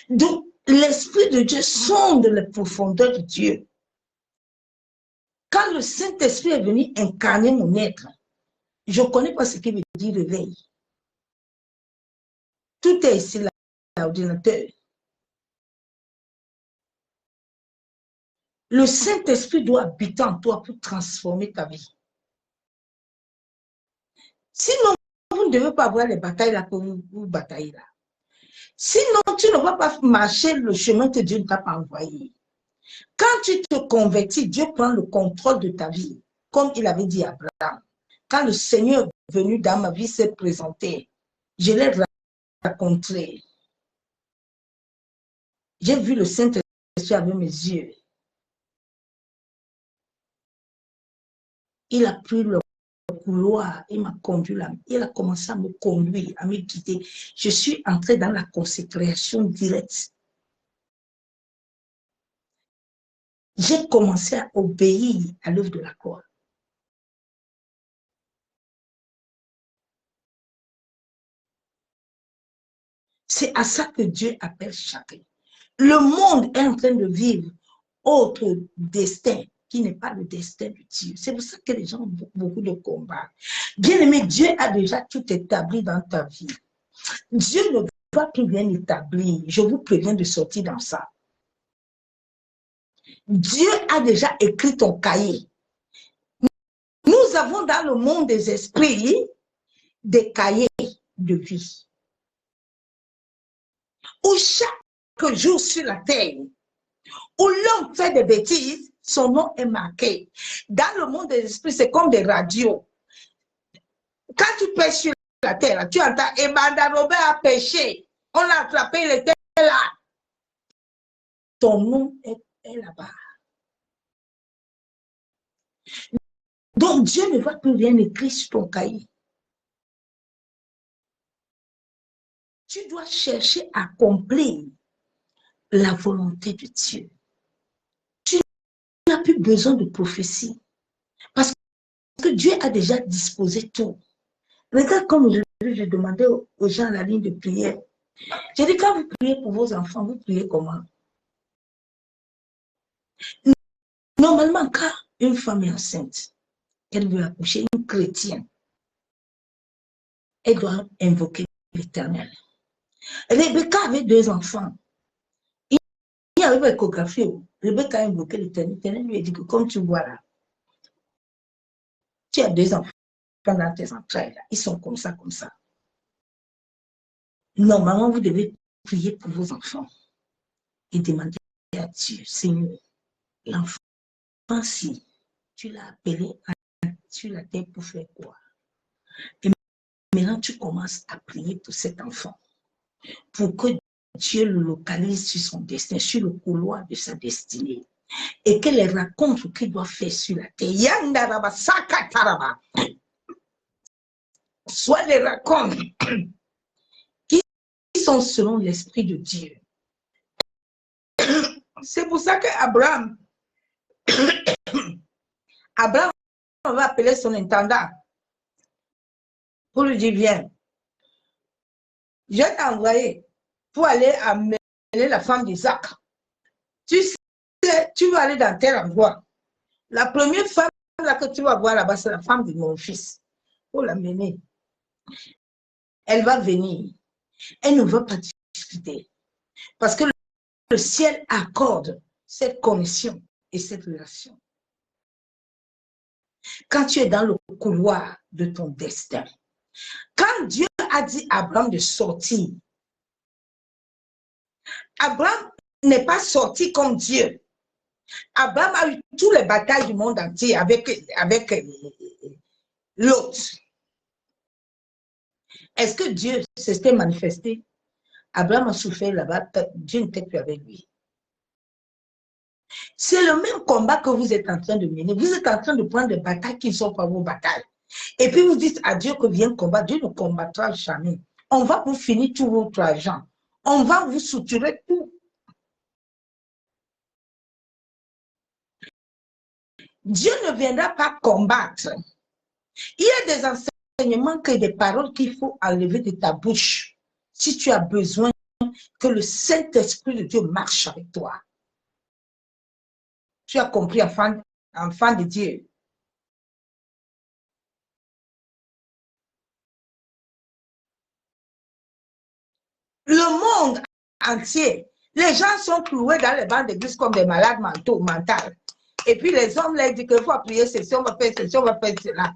donc l'Esprit de Dieu sonde les profondeurs de Dieu. Quand le Saint-Esprit est venu incarner mon être, je ne connais pas ce qu'il veut dire réveil. Tout est ici, l'ordinateur. Le Saint-Esprit doit habiter en toi pour transformer ta vie. Sinon, vous ne devez pas avoir les batailles là que vous bataillez là. Sinon, tu ne vas pas marcher le chemin que Dieu ne t'a pas envoyé. Quand tu te convertis, Dieu prend le contrôle de ta vie, comme il avait dit à Abraham. Quand le Seigneur est venu dans ma vie, s'est présenté, je l'ai rencontré. J'ai vu le Saint-Esprit avec mes yeux. Il a pris le couloir, il m'a conduit là, il a commencé à me conduire, à me guider. Je suis entré dans la consécration directe. J'ai commencé à obéir à l'œuvre de la croix. C'est à ça que Dieu appelle chacun. Le monde est en train de vivre autre destin qui n'est pas le destin de Dieu. C'est pour ça que les gens ont beaucoup de combats. Bien aimé, Dieu a déjà tout établi dans ta vie. Dieu ne va plus rien établir. Je vous préviens de sortir dans ça. Dieu a déjà écrit ton cahier. Nous avons dans le monde des esprits des cahiers de vie. Où chaque jour sur la terre, où l'homme fait des bêtises, son nom est marqué. Dans le monde des esprits, c'est comme des radios. Quand tu pêches sur la terre, tu entends, et Banda Robert a pêché. On l'a attrapé, il était là. Ton nom est là-bas. Donc Dieu ne va plus rien écrire sur ton cahier. Tu dois chercher à accomplir la volonté de Dieu. Tu n'as plus besoin de prophétie. Parce que Dieu a déjà disposé tout. Regarde comme je demandais aux gens à la ligne de prière. J'ai dit, quand vous priez pour vos enfants, vous priez comment? Normalement, quand une femme est enceinte, elle veut accoucher, une chrétienne, elle doit invoquer l'Éternel. Rebecca avait 2 enfants. Il y avait l'échographie. Rebecca a invoqué l'Éternel. L'Éternel lui a dit que comme tu vois là, tu as 2 enfants dans tes entrailles. Ils sont comme ça, comme ça. Normalement, vous devez prier pour vos enfants et demander à Dieu, Seigneur, l'enfant, si tu l'as appelé sur la terre pour faire quoi? Et maintenant, tu commences à prier pour cet enfant, pour que Dieu le localise sur son destin, sur le couloir de sa destinée, et que les rencontres qu'il doit faire sur la terre, soit les rencontres qui sont selon l'Esprit de Dieu. C'est pour ça qu'Abraham va appeler son intendant pour lui dire, viens, je vais t'envoyer pour aller amener la femme d'Isaac. Tu sais, tu vas aller dans tel endroit. La première femme là que tu vas voir là-bas, c'est la femme de mon fils. Pour l'amener. Elle va venir. Elle ne va pas discuter. Parce que le ciel accorde cette connexion et cette relation. Quand tu es dans le couloir de ton destin, quand Dieu a dit à Abraham de sortir, Abraham n'est pas sorti comme Dieu. Abraham a eu toutes les batailles du monde entier avec l'autre. Est-ce que Dieu s'était manifesté? Abraham a souffert là-bas, Dieu n'était plus avec lui. C'est le même combat que vous êtes en train de mener. Vous êtes en train de prendre des batailles qui ne sont pas vos batailles. Et puis vous dites à Dieu que viens combattre. Dieu ne combattra jamais. On va vous finir tout votre argent. On va vous suturer tout. Dieu ne viendra pas combattre. Il y a des enseignements et des paroles qu'il faut enlever de ta bouche si tu as besoin que le Saint-Esprit de Dieu marche avec toi. Tu as compris, enfant de Dieu. Le monde entier, les gens sont cloués dans les bancs d'église comme des malades mentaux. Et puis les hommes leur disent qu'il faut prier ceci, on va faire ceci, on va faire cela.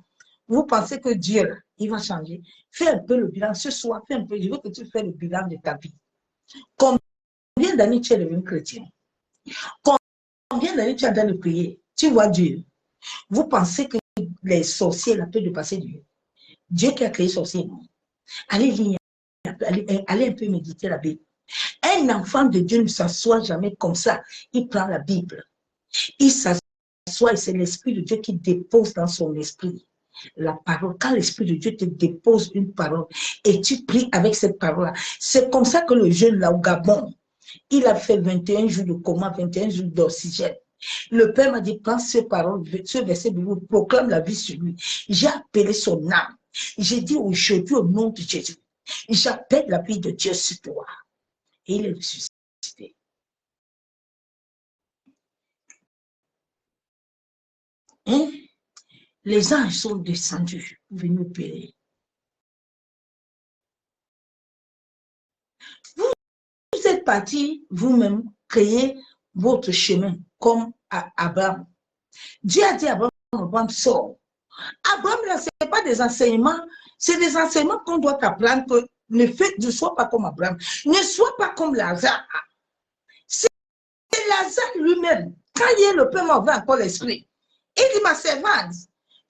Vous pensez que Dieu, là, il va changer? Fais un peu le bilan. Ce soir, fais un peu. Je veux que tu fasses le bilan de ta vie. Combien d'années tu es devenu chrétien? Combien d'années tu es en train de prier? Tu vois Dieu. Vous pensez que les sorciers là, peuvent dépasser Dieu? Dieu qui a créé les sorciers. Allez lire, allez un peu méditer la Bible. Un enfant de Dieu ne s'assoit jamais comme ça. Il prend la Bible. Il s'assoit et c'est l'Esprit de Dieu qui dépose dans son esprit la parole. Quand l'Esprit de Dieu te dépose une parole et tu pries avec cette parole-là, c'est comme ça que le jeune là au Gabon, il a fait 21 jours de coma, 21 jours d'oxygène. Le Père m'a dit, prends ce parole, ce verset biblique, proclame la vie sur lui. J'ai appelé son âme. J'ai dit aujourd'hui au nom de Jésus, j'appelle la vie de Dieu sur toi. Et il est ressuscité. Hein? Les anges sont descendus pour venir opérer. Vous êtes parti vous-même créer votre chemin comme à Abraham. Dieu a dit à Abraham, Abraham sort. Abraham, là, ce n'est pas des enseignements, c'est des enseignements qu'on doit apprendre que ne sois pas comme Abraham, ne sois pas comme Lazare. C'est Lazare lui-même, quand il est le Père m'envoie encore l'esprit, il dit, ma servante,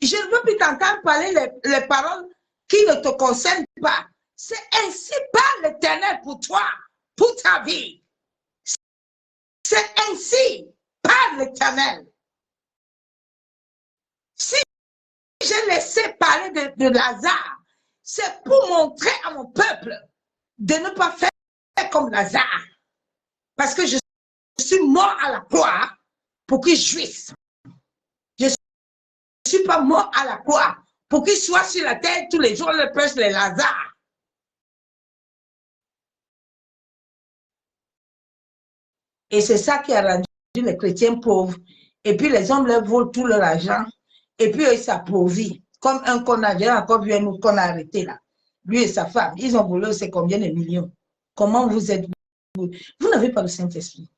je ne veux plus t'entendre parler les paroles qui ne te concernent pas. C'est ainsi par l'Éternel pour toi, pour ta vie. C'est ainsi par l'Éternel. Si j'ai laissé parler de Lazare, c'est pour montrer à mon peuple de ne pas faire comme Lazare. Parce que je suis mort à la croix pour qu'il jouisse. Je ne suis pas mort à la croix pour qu'il soit sur la terre tous les jours, le pêche les Lazare. Et c'est ça qui a rendu les chrétiens pauvres. Et puis les hommes leur volent tout leur argent. Et puis ils s'appauvrit. Comme un qu'on a déjà encore vu un autre qu'on a arrêté là. Lui et sa femme, ils ont volé c'est combien de millions. Comment vous êtes vous? Vous n'avez pas le Saint-Esprit.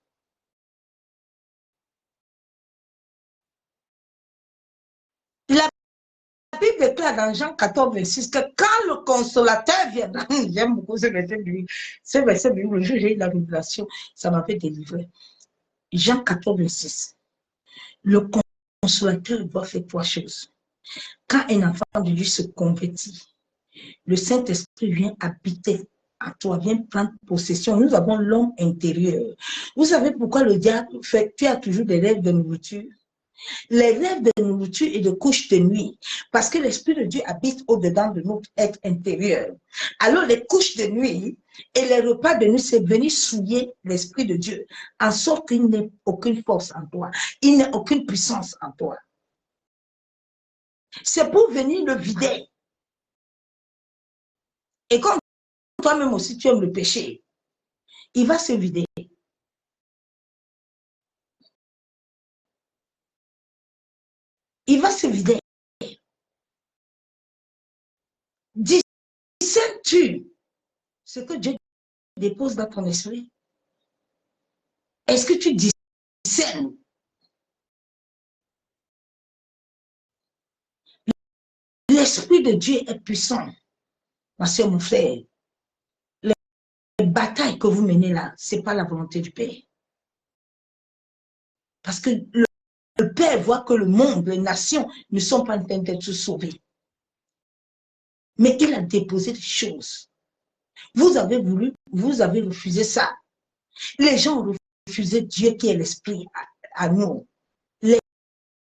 La Bible déclare dans Jean 14, 26 que quand le consolateur viendra, j'aime beaucoup ce verset biblique, le jour où j'ai eu la révélation, ça m'a fait délivrer. Jean 14, 26. Le consolateur doit faire trois choses. Quand un enfant de Dieu se convertit, le Saint-Esprit vient habiter à toi, vient prendre possession. Nous avons l'homme intérieur. Vous savez pourquoi le diable fait, tu as toujours des rêves de nourriture? Les rêves de nourriture et de couches de nuit, parce que l'Esprit de Dieu habite au-dedans de notre être intérieur. Alors les couches de nuit et les repas de nuit, c'est venir souiller l'Esprit de Dieu, en sorte qu'il n'ait aucune force en toi, il n'ait aucune puissance en toi. C'est pour venir le vider. Et comme toi-même aussi tu aimes le péché, il va se vider. Il va se vider. Discernes-tu ce que Dieu dépose dans ton esprit? Est-ce que tu discernes? L'Esprit de Dieu est puissant. Ma soeur, mon frère, les batailles que vous menez là, ce n'est pas la volonté du Père. Parce que le Père voit que le monde, les nations ne sont pas en train d'être sauvées. Mais il a déposé des choses. Vous avez voulu, vous avez refusé ça. Les gens ont refusé Dieu qui est l'Esprit à nous.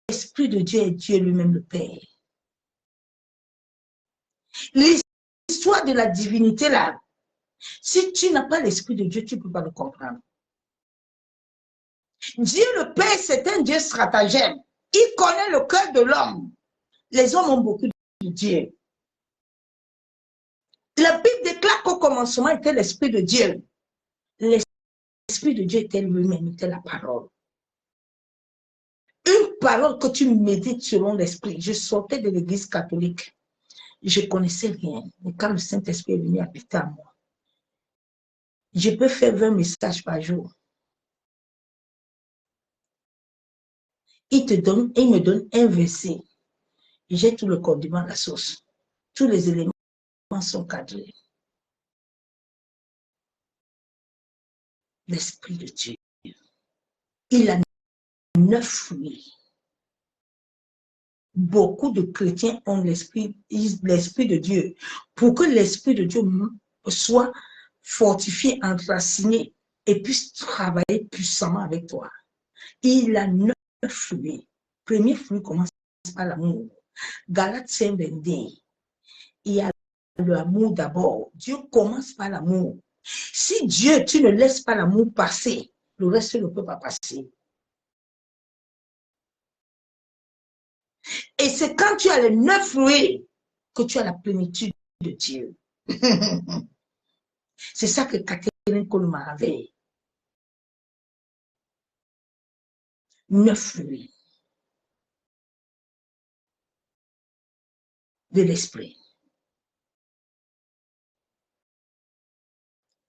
L'Esprit de Dieu est Dieu lui-même le Père. L'histoire de la divinité là, si tu n'as pas l'Esprit de Dieu, tu ne peux pas le comprendre. Dieu le Père, c'est un Dieu stratagème. Il connaît le cœur de l'homme. Les hommes ont beaucoup de Dieu. La Bible déclare qu'au commencement était l'Esprit de Dieu. L'Esprit de Dieu était lui-même, était la parole. Une parole que tu médites selon l'Esprit. Je sortais de l'église catholique. Je ne connaissais rien. Mais quand le Saint-Esprit est venu habiter à moi, je peux faire 20 messages par jour. Il me donne un verset. J'ai tout le condiment, la sauce. Tous les éléments sont cadrés. L'Esprit de Dieu. Il a 9 fruits. Beaucoup de chrétiens ont l'esprit de Dieu. Pour que l'esprit de Dieu soit fortifié, enraciné et puisse travailler puissamment avec toi, il a 9 fruits. Premier fruit commence par l'amour. Galates 5, 22. Il y a l'amour d'abord. Dieu commence par l'amour. Si Dieu, tu ne laisses pas l'amour passer, le reste ne peut pas passer. Et c'est quand tu as les 9 fruits que tu as la plénitude de Dieu. C'est ça que Catherine Colomb avait. 9 fruits de l'esprit.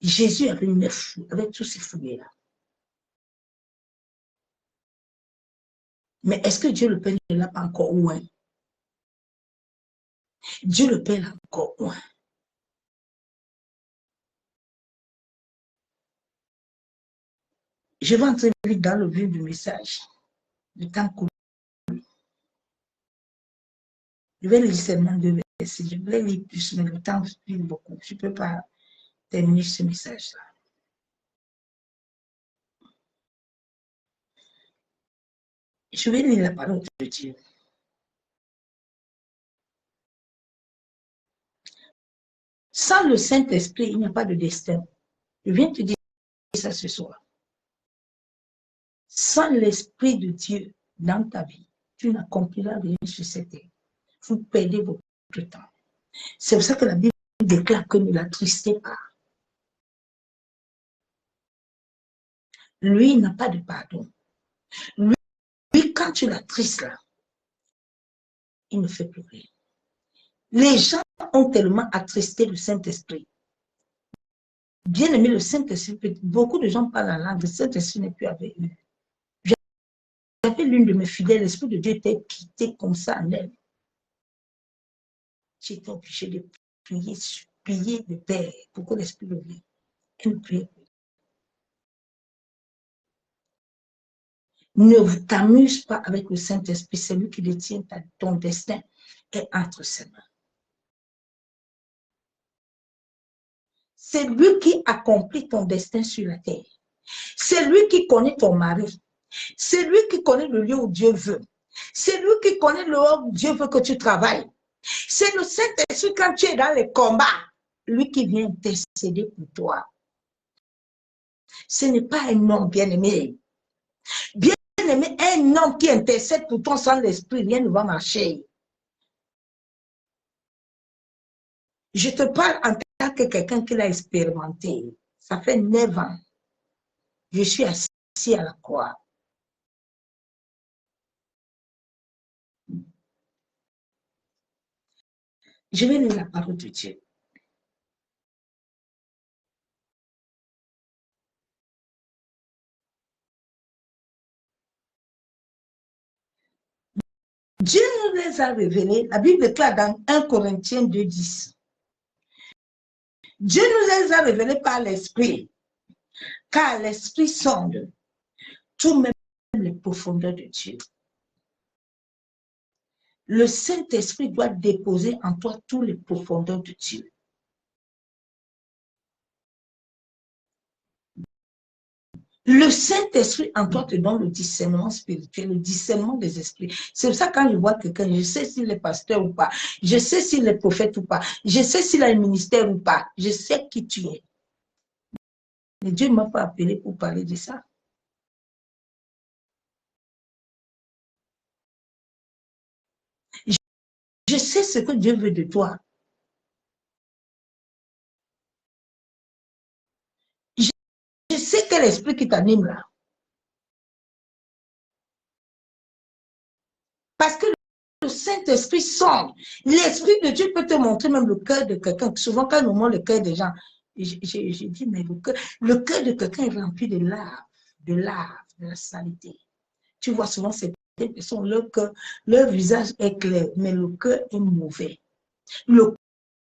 Jésus avait 9 fruits, avec tous ces fruits-là. Mais est-ce que Dieu le Père ne l'a pas encore loin? Dieu le Père l'a encore loin. Je vais entrer dans le vif du message. Le temps court. Je vais lire seulement 2 versets. Je voulais lire plus, mais le temps file beaucoup. Je ne peux pas terminer ce message-là. Je vais lire la parole de Dieu. Sans le Saint-Esprit, il n'y a pas de destin. Je viens te dire ça ce soir. Sans l'Esprit de Dieu dans ta vie, tu n'accompliras rien sur cette terre. Vous perdez votre temps. C'est pour ça que la Bible déclare que ne l'attristez pas. Lui, il n'a pas de pardon. Lui, quand tu l'attristes là, il ne fait plus rien. Les gens ont tellement attristé le Saint-Esprit. Bien aimé le Saint-Esprit, beaucoup de gens parlent en langue, le Saint-Esprit n'est plus avec eux. J'avais l'une de mes fidèles, l'Esprit de Dieu était quitté comme ça en elle. J'étais obligé de prier, supplier de Père pour que l'Esprit de Dieu. Elle ne priait plus. Ne t'amuse pas avec le Saint-Esprit, c'est lui qui détient ton destin et entre ses mains. C'est lui qui accomplit ton destin sur la terre. C'est lui qui connaît ton mari. C'est lui qui connaît le lieu où Dieu veut. C'est lui qui connaît le lieu où Dieu veut que tu travailles. C'est le Saint-Esprit quand tu es dans les combats, lui qui vient intercéder pour toi. Ce n'est pas un homme bien-aimé. Bien-aimé, un homme qui intercède pour toi sans l'esprit, rien ne va marcher. Je te parle en tant que quelqu'un qui l'a expérimenté. Ça fait 9 ans. Je suis assis à la croix. Je vais lire la parole de Dieu. Dieu nous les a révélés. La Bible déclare dans 1 Corinthiens 2,10. Dieu nous les a révélés par l'Esprit, car l'Esprit sonde tout même les profondeurs de Dieu. Le Saint-Esprit doit déposer en toi toutes les profondeurs de Dieu. Le Saint-Esprit en toi te donne le discernement spirituel, le discernement des esprits. C'est pour ça que quand je vois quelqu'un, je sais s'il est pasteur ou pas, je sais s'il est prophète ou pas, je sais s'il a un ministère ou pas, je sais qui tu es. Mais Dieu ne m'a pas appelé pour parler de ça. Je sais ce que Dieu veut de toi. Je sais quel esprit qui t'anime là. Parce que le Saint-Esprit sonde. L'Esprit de Dieu peut te montrer même le cœur de quelqu'un. Souvent, quand on montre le cœur des gens, j'ai dit, mais le cœur de quelqu'un est rempli de la saleté. Tu vois souvent ces personnes, leur visage est clair, mais le cœur est mauvais. Le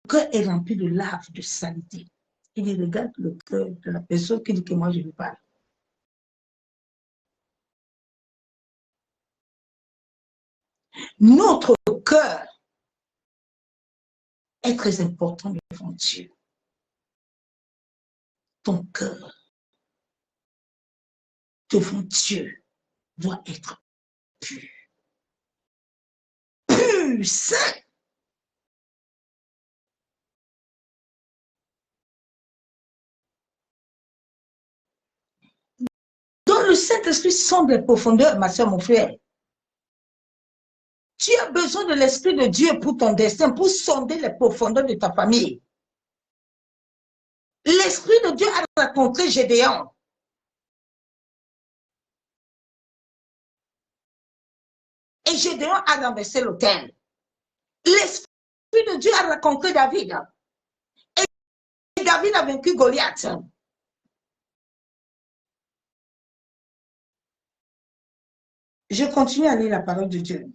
cœur est rempli de lave, de saleté. Il regarde le cœur de la personne qui dit que moi je lui parle. Notre cœur est très important devant Dieu. Ton cœur devant Dieu doit être pur. Pur, saint. Dans le Saint-Esprit sonde les profondeurs, ma soeur, mon frère. Tu as besoin de l'Esprit de Dieu pour ton destin, pour sonder les profondeurs de ta famille. L'Esprit de Dieu a rencontré Gédéon. Et Gédéon a renversé l'autel. L'Esprit de Dieu a rencontré David. Et David a vaincu Goliath. Je continue à lire la parole de Dieu.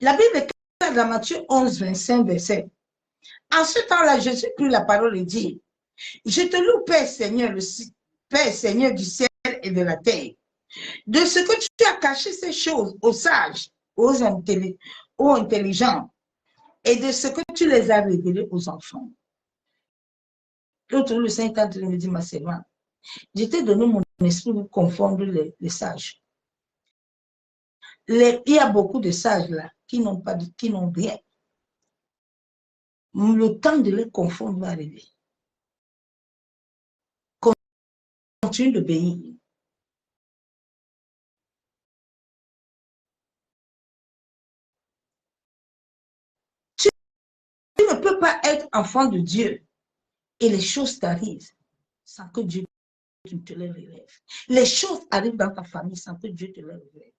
La Bible est dans Matthieu 11, 25, verset. En ce temps-là, Jésus prit la parole et dit, je te loue, Père Seigneur, Père Seigneur du ciel et de la terre, de ce que tu as caché ces choses aux sages, aux intelligents, et de ce que tu les as révélées aux enfants. L'autre, le Saint me dit, ma servante, je t'ai donné mon esprit pour confondre les sages. Il y a beaucoup de sages là qui n'ont rien. Le temps de les confondre va arriver. Continue d'obéir. Tu ne peux pas être enfant de Dieu et les choses t'arrivent sans que Dieu te les révèle. Les choses arrivent dans ta famille sans que Dieu te les révèle.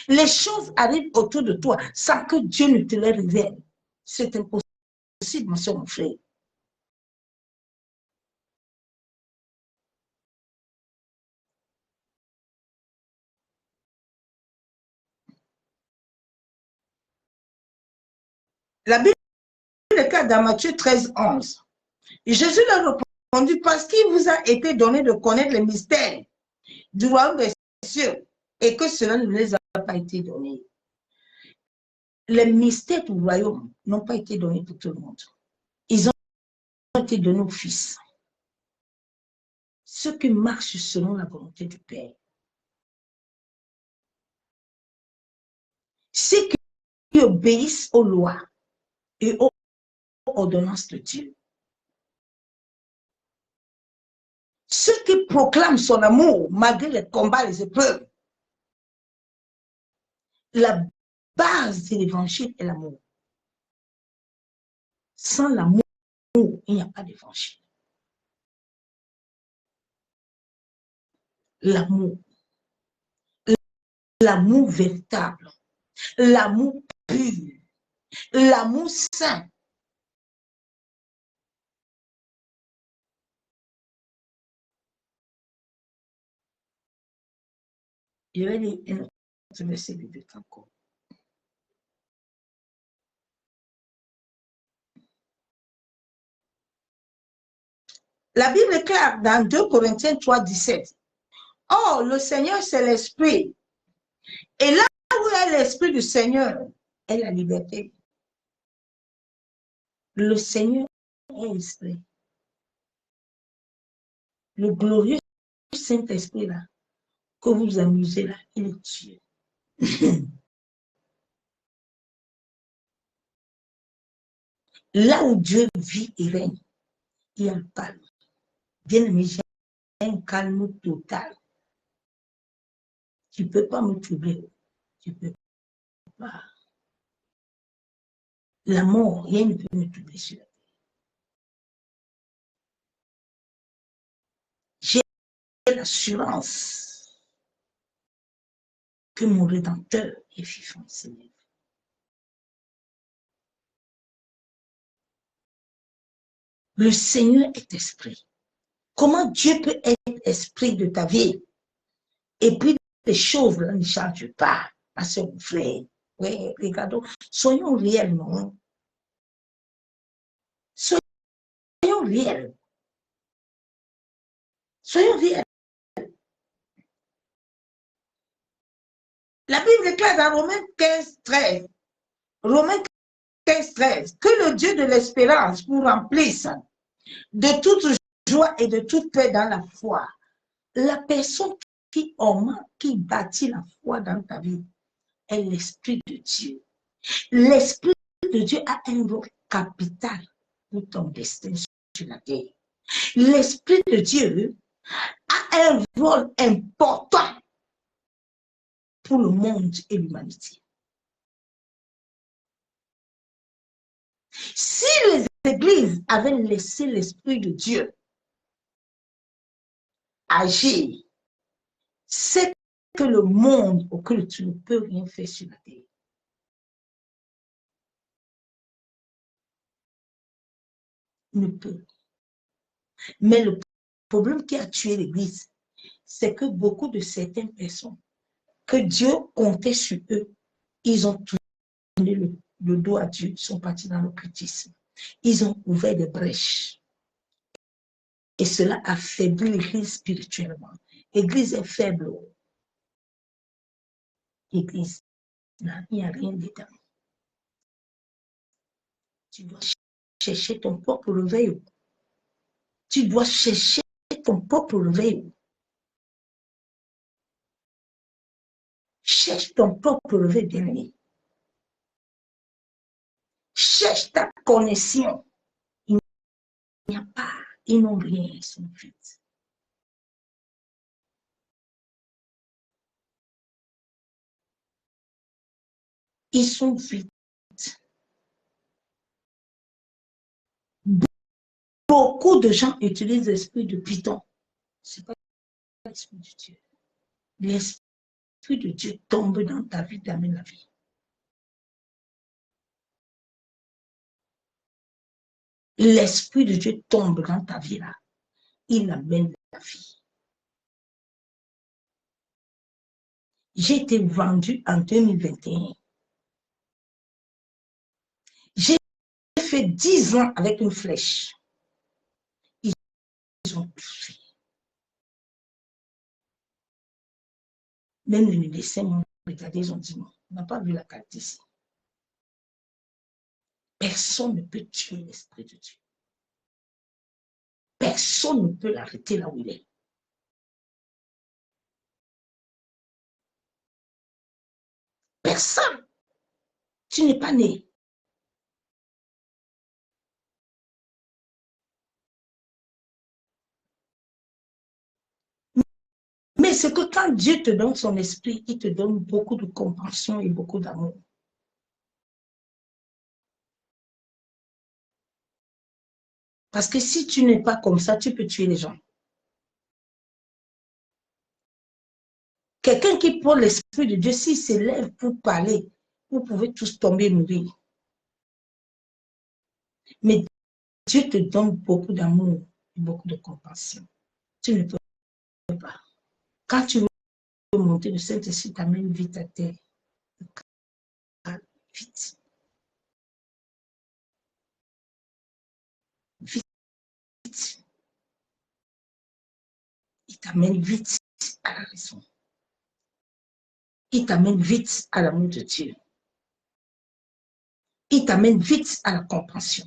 Les choses arrivent autour de toi sans que Dieu ne te les révèle. C'est impossible, mon soeur, mon frère. La Bible est dans Matthieu 13, 11. Jésus leur répondit, parce qu'il vous a été donné de connaître les mystères du royaume des cieux et que cela ne les a pas été donné. Les mystères du royaume n'ont pas été donnés pour tout le monde. Ils ont été donnés aux fils. Ceux qui marchent selon la volonté du Père. Ceux qui obéissent aux lois et aux ordonnances de Dieu. Ceux qui proclament son amour malgré les combats, les épreuves. La base de l'évangile est l'amour. Sans l'amour, il n'y a pas d'évangile. L'amour. L'amour véritable. L'amour pur. L'amour saint. Je vais lire un autre verset biblique encore. La Bible est claire dans 2 Corinthiens 3, 17. Oh, le Seigneur, c'est l'Esprit. Et là où est l'Esprit du Seigneur, est la liberté. Le Seigneur est l'Esprit. Le glorieux Saint-Esprit là, que vous amusez là, il est Dieu. Là où Dieu vit et règne, il y a le calme. Bien-aimé, j'ai un calme total. Tu ne peux pas me troubler. Tu ne peux pas. La mort, rien ne peut me troubler sur la terre. J'ai l'assurance que mon Rédempteur est vivant, Seigneur. Le Seigneur est esprit. Comment Dieu peut être esprit de ta vie? Et puis, les choses là ne changent pas, ma soeur, mon frère. Oui, regardons, soyons réels, non? Soyons réels. Soyons réels. La Bible déclare dans Romains 15, 13, Romains 15, 13, que le Dieu de l'espérance vous remplisse de toute joie et de toute paix dans la foi. La personne qui augmente, qui bâtit la foi dans ta vie est l'Esprit de Dieu. L'Esprit de Dieu a un rôle capital pour ton destin sur la terre. L'Esprit de Dieu a un rôle important pour le monde et l'humanité. Si les églises avaient laissé l'Esprit de Dieu agir, c'est que le monde auquel tu ne peux rien faire sur la terre. Ne peut. Mais le problème qui a tué l'Église, c'est que beaucoup de certaines personnes, que Dieu comptait sur eux, ils ont tourné le dos à Dieu, sont partis dans l'occultisme. Ils ont ouvert des brèches. Et cela affaiblit l'Église spirituellement. L'Église est faible. L'Église, il n'y a rien dedans. Tu dois chercher ton propre réveil. Tu dois chercher ton propre réveil. Cherche ton propre réveil, bien-aimé. Cherche ta connexion. Il n'y a pas, ils n'ont rien, ils sont vides. Ils sont vides. Beaucoup de gens utilisent l'esprit de Python. Ce n'est pas l'esprit de Dieu. L'esprit de Dieu tombe dans ta vie, t'amène la vie. L'esprit de Dieu tombe dans ta vie là. Il amène la vie. J'ai été vendu en 2021. J'ai fait 10 ans avec une flèche. Ils ont tout fait. Même les médecins m'ont regardé, ils ont dit non, on n'a pas vu la carte ici. Personne ne peut tuer l'esprit de Dieu. Personne ne peut l'arrêter là où il est. Personne. Tu n'es pas né. Mais c'est que quand Dieu te donne son esprit, il te donne beaucoup de compassion et beaucoup d'amour. Parce que si tu n'es pas comme ça, tu peux tuer les gens. Quelqu'un qui prend l'esprit de Dieu, s'il s'élève pour parler, vous pouvez tous tomber et mourir. Mais Dieu te donne beaucoup d'amour et beaucoup de compassion. Tu ne peux pas. Quand tu veux monter le Saint-Esprit, t'amène vite à terre. Vite. Vite. Il t'amène vite à la raison. Il t'amène vite à l'amour de Dieu. Il t'amène vite à la compréhension.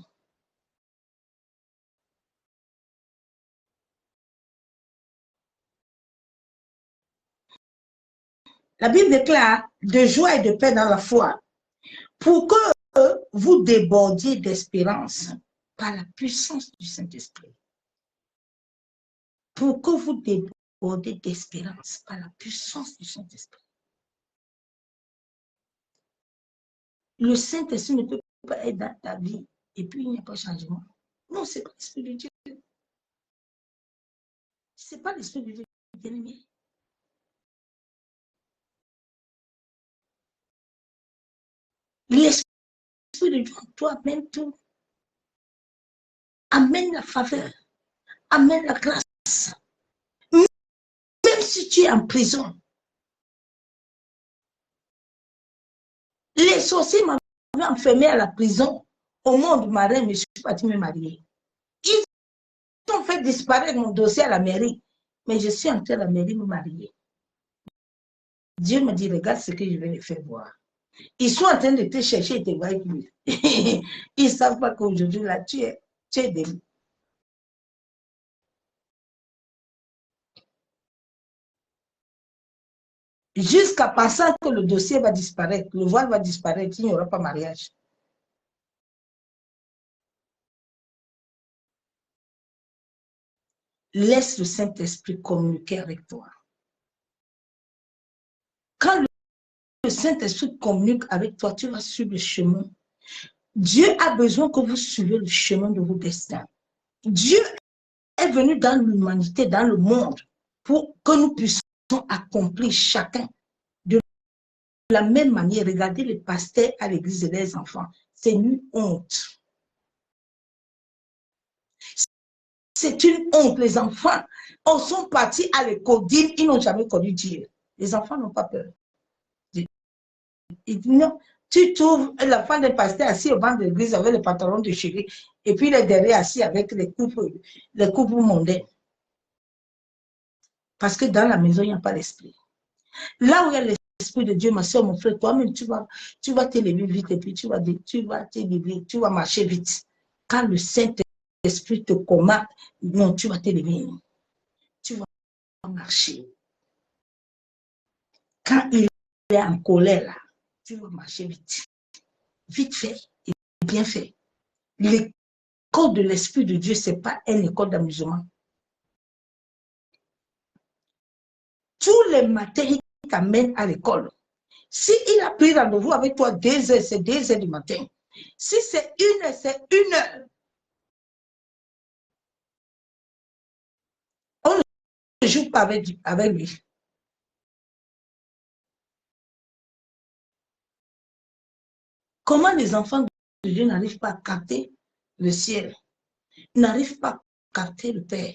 La Bible déclare de joie et de paix dans la foi pour que vous débordiez d'espérance par la puissance du Saint-Esprit. Pour que vous débordiez d'espérance par la puissance du Saint-Esprit. Le Saint-Esprit ne peut pas être dans ta vie et puis il n'y a pas de changement. Non, ce n'est pas l'Esprit de Dieu. Ce n'est pas l'Esprit de Dieu, bien-aimé. L'Esprit de Dieu en toi amène tout. Amène la faveur. Amène la grâce. Même si tu es en prison, l'Esprit sorciers m'avaient enfermé à la prison. Au monde marin, mais je suis partie me marier. Ils ont fait disparaître mon dossier à la mairie. Mais je suis entrée à la mairie me marier. Dieu me dit, regarde ce que je vais les faire voir. Ils sont en train de te chercher et te voir plus. Ils ne savent pas qu'aujourd'hui, là, tu es des... Jusqu'à pensant que le dossier va disparaître, le voile va disparaître, il n'y aura pas mariage. Laisse le Saint-Esprit communiquer avec toi. Quand le Saint-Esprit communique avec toi, tu vas suivre le chemin. Dieu a besoin que vous suiviez le chemin de vos destins. Dieu est venu dans l'humanité, dans le monde, pour que nous puissions accomplir chacun de la même manière. Regardez les pasteurs à l'église et les enfants. C'est une honte. C'est une honte. Les enfants sont partis à l'école, ils n'ont jamais connu Dieu. Les enfants n'ont pas peur. Non, tu trouves la femme d'un pasteur assis au banc de l'église avec le pantalon de chéri et puis il est derrière assis avec les coupes mondaines. Parce que dans la maison, il n'y a pas l'esprit. Là où il y a l'esprit de Dieu, ma soeur, mon frère, toi-même, tu vas t'élever vite et puis tu vas t'élever, tu vas marcher vite. Quand le Saint-Esprit te commande, non, tu vas t'élever. Tu vas marcher. Quand il est en colère, là, tu vas marcher vite. Vite fait et bien fait. L'école de l'Esprit de Dieu, ce n'est pas une école d'amusement. Tous les matins, il t'amène à l'école. S'il a pris rendez-vous avec toi 2 heures, c'est 2 heures du matin. Si c'est 1 heure, c'est 1 heure. On ne joue pas avec lui. Comment les enfants de Dieu n'arrivent pas à capter le ciel, n'arrivent pas à capter le Père,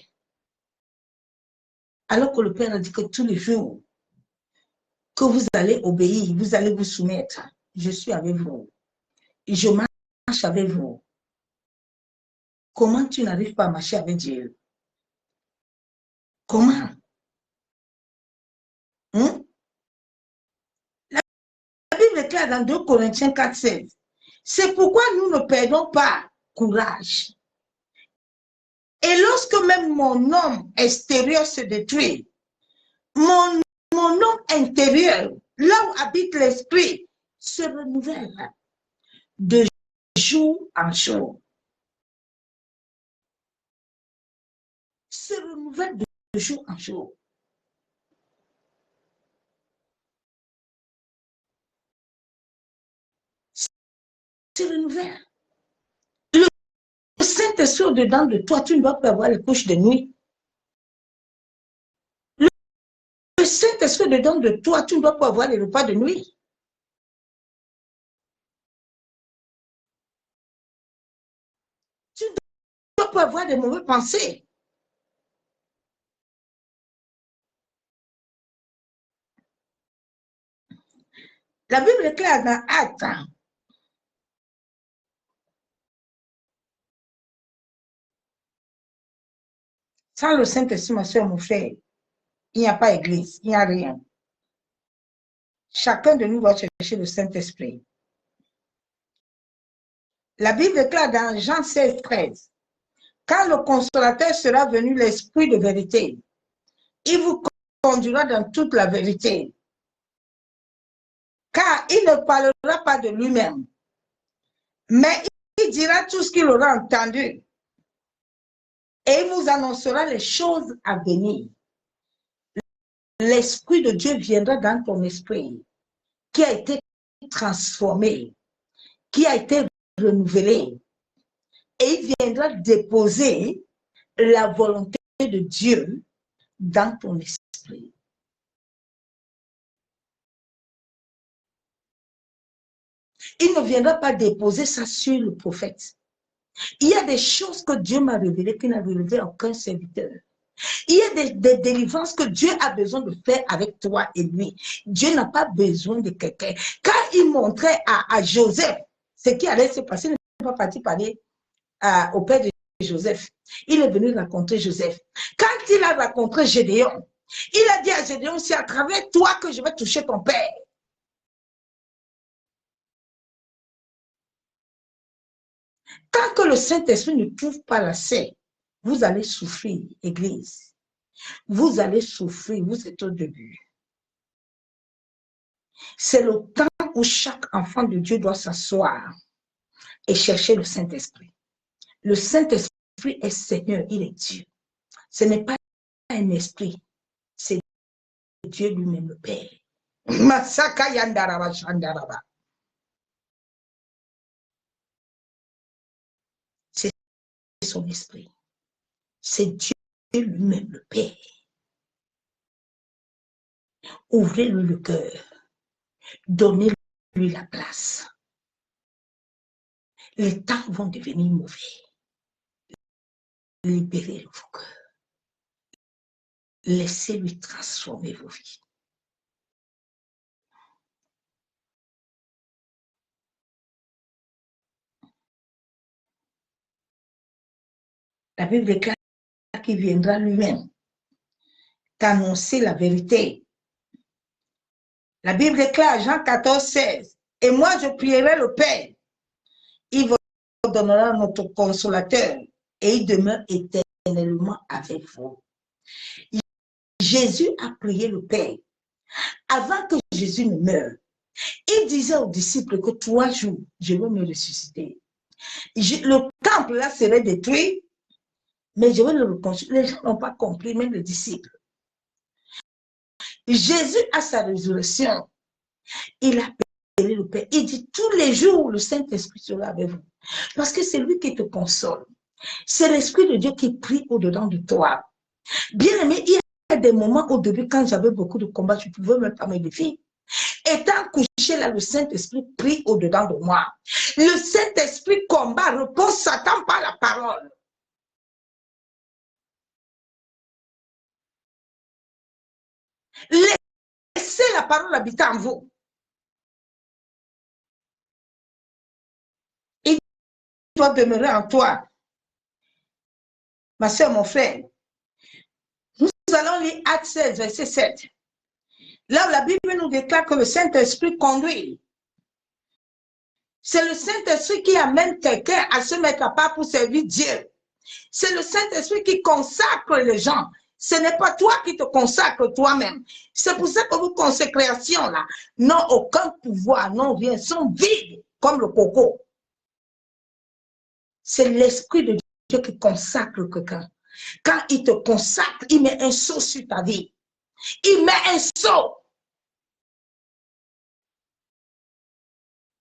alors que le Père a dit que tous les jours, que vous allez obéir, vous allez vous soumettre. Je suis avec vous. Je marche avec vous. Comment tu n'arrives pas à marcher avec Dieu? Comment? Hein? La Bible est claire dans 2 Corinthiens 4:16. C'est pourquoi nous ne perdons pas courage. Et lorsque même mon homme extérieur se détruit, mon homme intérieur, là où habite l'esprit, se renouvelle de jour en jour. Se renouvelle de jour en jour. Se renouvelle. Le Saint-Esprit au-dedans de toi, tu ne dois pas avoir les couches de nuit. Le Saint-Esprit dedans de toi, tu ne dois pas avoir les repas de nuit. Tu ne dois pas avoir de mauvaises pensées. La Bible est claire dans Actes. Sans le Saint-Esprit, ma soeur, mon frère, il n'y a pas d'église, il n'y a rien. Chacun de nous doit chercher le Saint-Esprit. La Bible est claire dans Jean 16:13. Quand le consolateur sera venu, l'Esprit de vérité, il vous conduira dans toute la vérité. Car il ne parlera pas de lui-même, mais il dira tout ce qu'il aura entendu. Et il vous annoncera les choses à venir. L'Esprit de Dieu viendra dans ton esprit, qui a été transformé, qui a été renouvelé. Et il viendra déposer la volonté de Dieu dans ton esprit. Il ne viendra pas déposer ça sur le prophète. Il y a des choses que Dieu m'a révélées qu'il n'a révélées à aucun serviteur. Il y a des délivrances que Dieu a besoin de faire avec toi et lui. Dieu n'a pas besoin de quelqu'un. Quand il montrait à Joseph ce qui allait se passer, il n'est pas parti parler au père de Joseph. Il est venu rencontrer Joseph. Quand il a rencontré Gédéon, il a dit à Gédéon, c'est à travers toi que je vais toucher ton père. Tant que le Saint-Esprit ne trouve pas la paix, vous allez souffrir, Église. Vous allez souffrir, vous êtes au début. C'est le temps où chaque enfant de Dieu doit s'asseoir et chercher le Saint-Esprit. Le Saint-Esprit est Seigneur, il est Dieu. Ce n'est pas un esprit, c'est Dieu lui-même, le Père. Masaka yandaraba shandaraba. C'est son esprit. C'est Dieu lui-même, le Père. Ouvrez-lui le cœur. Donnez-lui la place. Les temps vont devenir mauvais. Libérez vos cœurs. Laissez-lui transformer vos vies. La Bible déclare qu'il viendra lui-même t'annoncer la vérité. La Bible déclare, Jean 14, 16, « Et moi, je prierai le Père. Il vous donnera notre consolateur et il demeure éternellement avec vous. » Jésus a prié le Père. Avant que Jésus ne meure, il disait aux disciples que 3 jours, je vais me ressusciter. Le temple là serait détruit, mais je vais le reconstruire. Les gens n'ont pas compris, même les disciples. Jésus, à sa résurrection, il a appelé le Père. Il dit tous les jours, le Saint-Esprit sera avec vous. Parce que c'est lui qui te console. C'est l'Esprit de Dieu qui prie au-dedans de toi. Bien aimé, il y a des moments au début, quand j'avais beaucoup de combats, je ne pouvais même pas me défier. Étant couché là, le Saint-Esprit prie au-dedans de moi. Le Saint-Esprit combat, repose Satan par la parole. Laissez la parole habiter en vous. Il doit demeurer en toi. Ma soeur, mon frère, nous allons lire Actes 16, verset 7. Là où la Bible nous déclare que le Saint-Esprit conduit. C'est le Saint-Esprit qui amène quelqu'un à se mettre à part pour servir Dieu. C'est le Saint-Esprit qui consacre les gens. Ce n'est pas toi qui te consacres toi-même. C'est pour ça que vos consécrations-là n'ont aucun pouvoir, n'ont rien, sont vides comme le coco. C'est l'Esprit de Dieu qui consacre quelqu'un. Quand il te consacre, il met un sceau sur ta vie. Il met un sceau.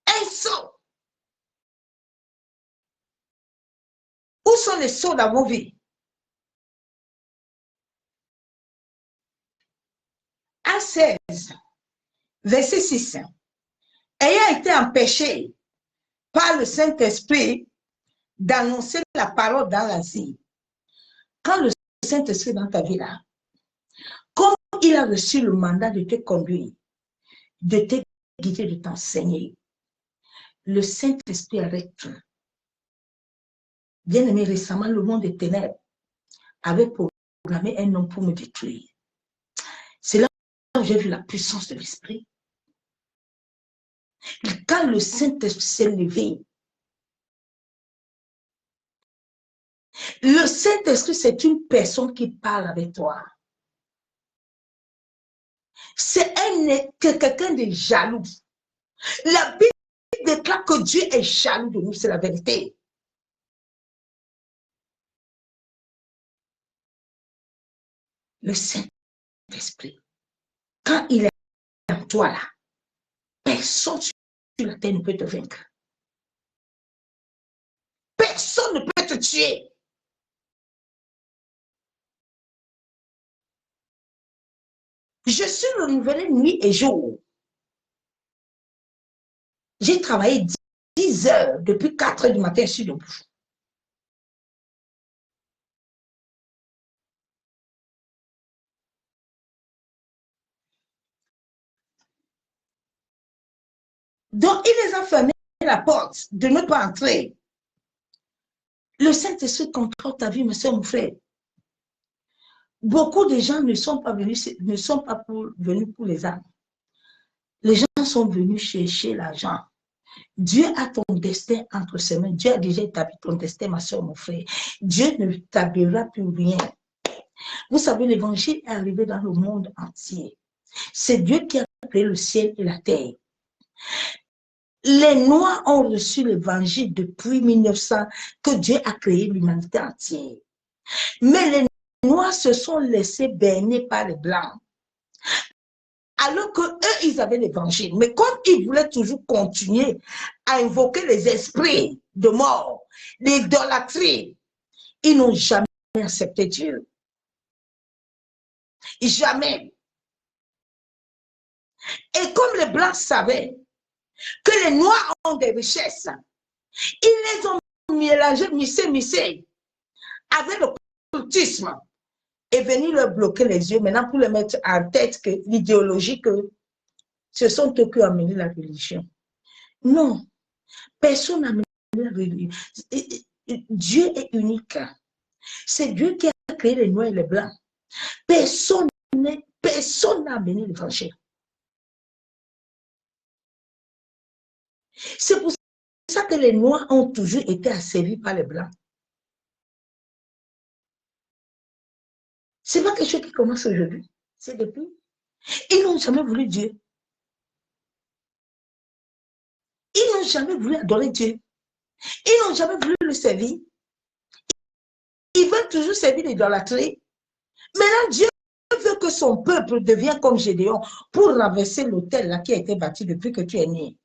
Un sceau. Où sont les sceaux dans vos vies? Actes 16, verset 6. Ayant été empêché par le Saint-Esprit d'annoncer la parole dans l'Asie. Quand le Saint-Esprit est dans ta vie là, comme il a reçu le mandat de te conduire, de te guider, de t'enseigner, le Saint-Esprit arrête tout. Bien aimé, récemment, le monde des ténèbres avait programmé un homme pour me détruire. C'est là où j'ai vu la puissance de l'Esprit. Quand le Saint-Esprit s'est levé, le Saint-Esprit, c'est une personne qui parle avec toi. C'est quelqu'un de jaloux. La Bible déclare que Dieu est jaloux de nous, c'est la vérité. Le Saint-Esprit, quand il est en toi là, personne sur la terre ne peut te vaincre. Personne ne peut te tuer. Je suis renouvelé nuit et jour. J'ai travaillé 10 heures depuis 4 heures du matin, je suis debout. Donc, il les a fermé la porte de ne pas entrer. Le Saint-Esprit contrôle ta vie, ma soeur, mon frère. Beaucoup de gens ne sont pas venus pour les âmes. Les gens sont venus chercher l'argent. Dieu a ton destin entre ses mains. Dieu a déjà établi ton destin, ma soeur, mon frère. Dieu ne t'abrira plus rien. Vous savez, l'évangile est arrivé dans le monde entier. C'est Dieu qui a créé le ciel et la terre. Les Noirs ont reçu l'évangile depuis 1900 que Dieu a créé l'humanité entière. Mais les Noirs se sont laissés berner par les Blancs. Alors qu'eux, ils avaient l'évangile. Mais comme ils voulaient toujours continuer à invoquer les esprits de mort, l'idolâtrie, ils n'ont jamais accepté Dieu. Jamais. Et comme les Blancs savaient que les Noirs ont des richesses, ils les ont mélangés, missé, avec le cultisme, et venu leur bloquer les yeux, maintenant pour leur mettre en tête que l'idéologie, que ce sont eux qui ont amené la religion. Non, personne n'a amené la religion. Dieu est unique. C'est Dieu qui a créé les Noirs et les Blancs. Personne n'a amené l'évangile. C'est pour ça que les Noirs ont toujours été asservis par les Blancs. Ce n'est pas quelque chose qui commence aujourd'hui. C'est depuis. Ils n'ont jamais voulu Dieu. Ils n'ont jamais voulu adorer Dieu. Ils n'ont jamais voulu le servir. Ils veulent toujours servir l'idolâtrie. Maintenant, Dieu veut que son peuple devienne comme Gédéon pour renverser l'autel là qui a été bâti depuis que tu es né.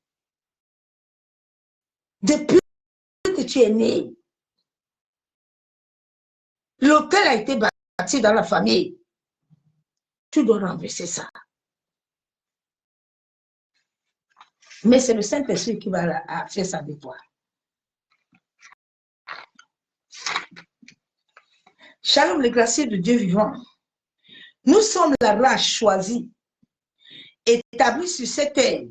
Depuis que tu es né, l'autel a été bâti dans la famille. Tu dois renverser ça. Mais c'est le Saint-Esprit qui va faire ça de toi. Shalom, les gracieux de Dieu vivant. Nous sommes la race choisie, établie sur cette terre,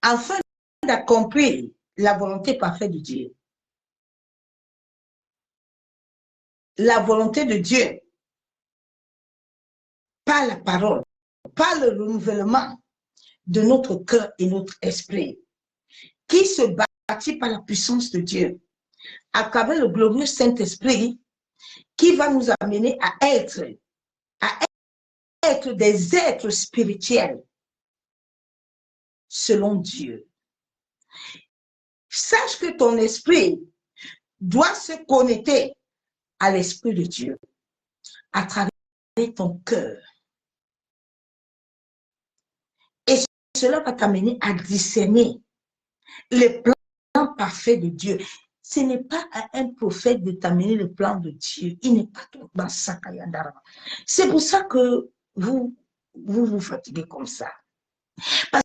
afin d'accomplir la volonté parfaite de Dieu. La volonté de Dieu, par la parole, par le renouvellement de notre cœur et notre esprit, qui se bâtit par la puissance de Dieu, à travers le glorieux Saint-Esprit, qui va nous amener à être des êtres spirituels selon Dieu. Sache que ton esprit doit se connecter à l'Esprit de Dieu à travers ton cœur. Et cela va t'amener à discerner les plans parfaits de Dieu. Ce n'est pas à un prophète de t'amener le plan de Dieu. Il n'est pas ton plan Sakayandara. C'est pour ça que vous fatiguez comme ça. Parce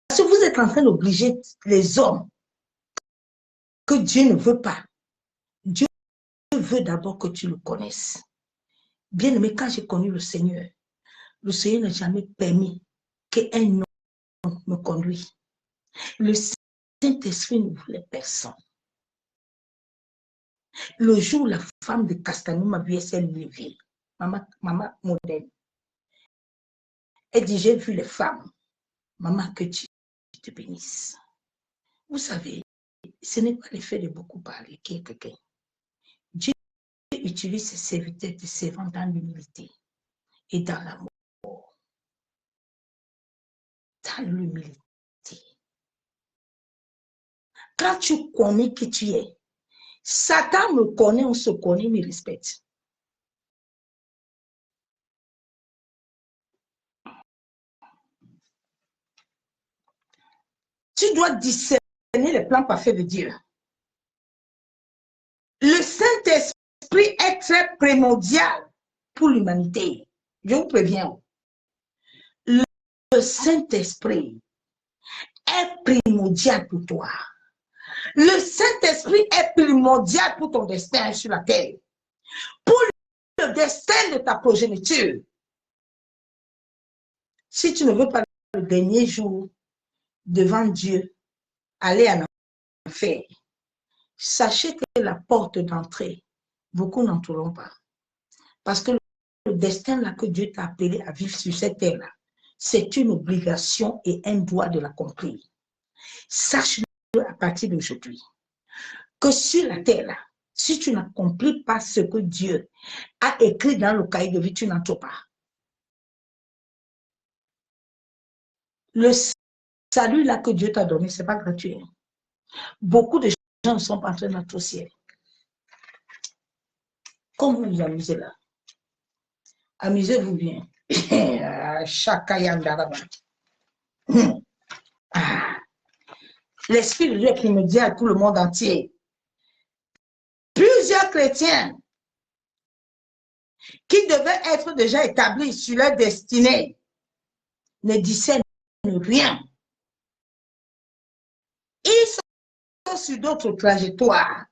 que vous êtes en train d'obliger les hommes que Dieu ne veut pas. Dieu veut d'abord que tu le connaisses. Bien aimé, quand j'ai connu le Seigneur n'a jamais permis qu'un homme me conduise. Le Saint-Esprit ne voulait personne. Le jour où la femme de Castanou m'a vu, elle s'est levée. Maman modèle. Elle dit, j'ai vu les femmes. Maman, que Dieu te bénisse. Vous savez, ce n'est pas l'effet de beaucoup parler qui est quelqu'un. Dieu utilise ses serviteurs et ses servants dans l'humilité et dans l'amour. Dans l'humilité. Quand tu connais qui tu es, Satan me connaît, on se connaît, me respecte. Tu dois discerner les plans parfaits de Dieu. Le Saint-Esprit est très primordial pour l'humanité. Je vous préviens. Le Saint-Esprit est primordial pour toi. Le Saint-Esprit est primordial pour ton destin sur la terre. Pour le destin de ta progéniture. Si tu ne veux pas le dernier jour devant Dieu, aller en enfer, sachez que la porte d'entrée, beaucoup n'entreront pas. Parce que le destin là que Dieu t'a appelé à vivre sur cette terre-là, c'est une obligation et un droit de l'accomplir. Sache-le à partir d'aujourd'hui, que sur la terre-là, si tu n'accomplis pas ce que Dieu a écrit dans le cahier de vie, tu n'entres pas. Le salut là que Dieu t'a donné, ce n'est pas gratuit. Beaucoup de gens ne sont pas en train d'entrer au ciel. Comme vous vous amusez là. Amusez-vous bien. L'Esprit de Dieu qui me dit à tout le monde entier. Plusieurs chrétiens qui devaient être déjà établis sur leur destinée ne discernent rien. Ils sont sur d'autres trajectoires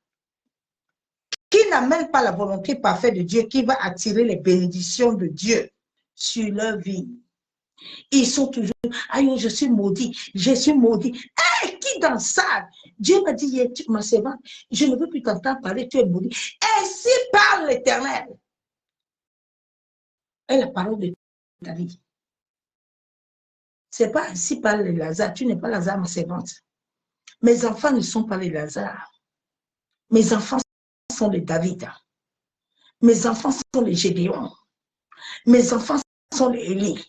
qui n'amènent pas la volonté parfaite de Dieu qui va attirer les bénédictions de Dieu sur leur vie. Ils sont toujours, aïe, je suis maudit, je suis maudit. Hey, qui dans ça? Dieu m'a dit, ma servante, je ne veux plus t'entendre parler, tu es maudit. Ainsi parle l'Éternel. Et la parole de ta vie. Ce n'est pas ainsi parle les Lazare. Tu n'es pas Lazare, ma servante. Mes enfants ne sont pas les Lazare. Mes enfants sont les David. Mes enfants sont les Gédéon. Mes enfants sont les Élie.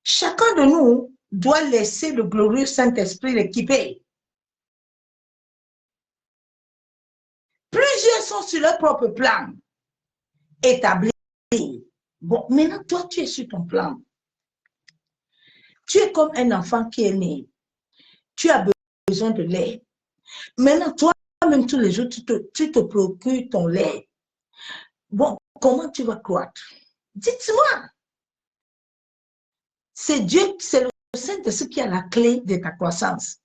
Chacun de nous doit laisser le glorieux Saint-Esprit l'équiper. Plusieurs sont sur leur propre plan, établi. Bon, maintenant, toi, tu es sur ton plan. Tu es comme un enfant qui est né. Tu as besoin de lait. Maintenant, toi-même, tous les jours, tu te procures ton lait. Bon, comment tu vas croître? Dites-moi. C'est Dieu, c'est le Saint-Esprit qui a la clé de ta croissance.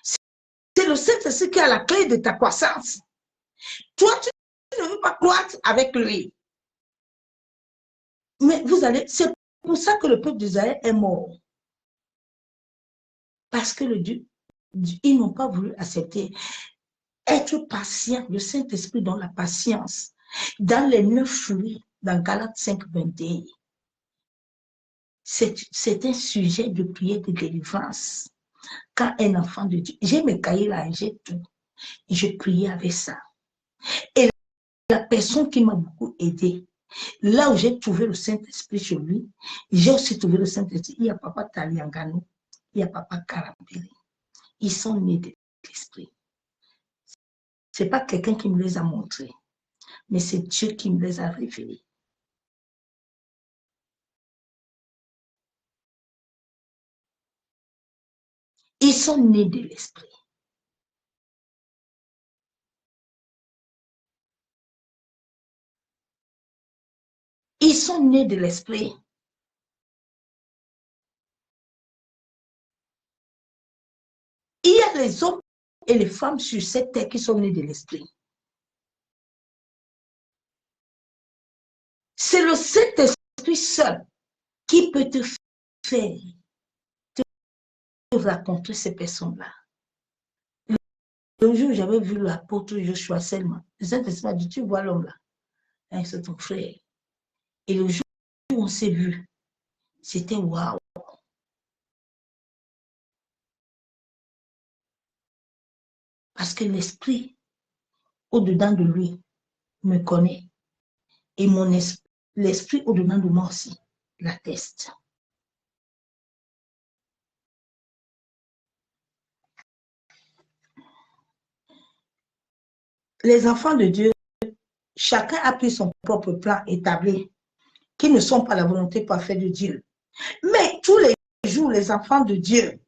C'est le Saint-Esprit qui a la clé de ta croissance. Toi, tu ne veux pas croître avec lui. Mais vous allez, c'est pour ça que le peuple d'Israël est mort. Parce que ils n'ont pas voulu accepter. Être patient, le Saint-Esprit dans la patience, dans les 9 fruits, dans Galates 5, 21. C'est un sujet de prière de délivrance. Quand un enfant de Dieu, j'ai mes cahiers là, j'ai tout. Et je priais avec ça. Et la personne qui m'a beaucoup aidé, là où j'ai trouvé le Saint-Esprit chez lui, j'ai aussi trouvé le Saint-Esprit. Il y a papa Taliangano, il y a papa Karambiri. Ils sont nés de l'Esprit. Ce n'est pas quelqu'un qui me les a montrés, mais c'est Dieu qui me les a révélés. Ils sont nés de l'Esprit. Ils sont nés de l'Esprit. Il y a les hommes et les femmes sur cette terre qui sont nés de l'Esprit. C'est le Saint-Esprit seul qui peut te faire te raconter ces personnes-là. Le jour où j'avais vu l'apôtre Joshua Selma, le Saint-Esprit m'a dit, tu vois l'homme là, hein, c'est ton frère. Et le jour où on s'est vu, c'était waouh. Parce que l'Esprit, au-dedans de lui, me connaît. Et l'Esprit au-dedans de moi aussi l'atteste. Les enfants de Dieu, chacun a pris son propre plan établi, qui ne sont pas la volonté parfaite de Dieu. Mais tous les jours, les enfants de Dieu,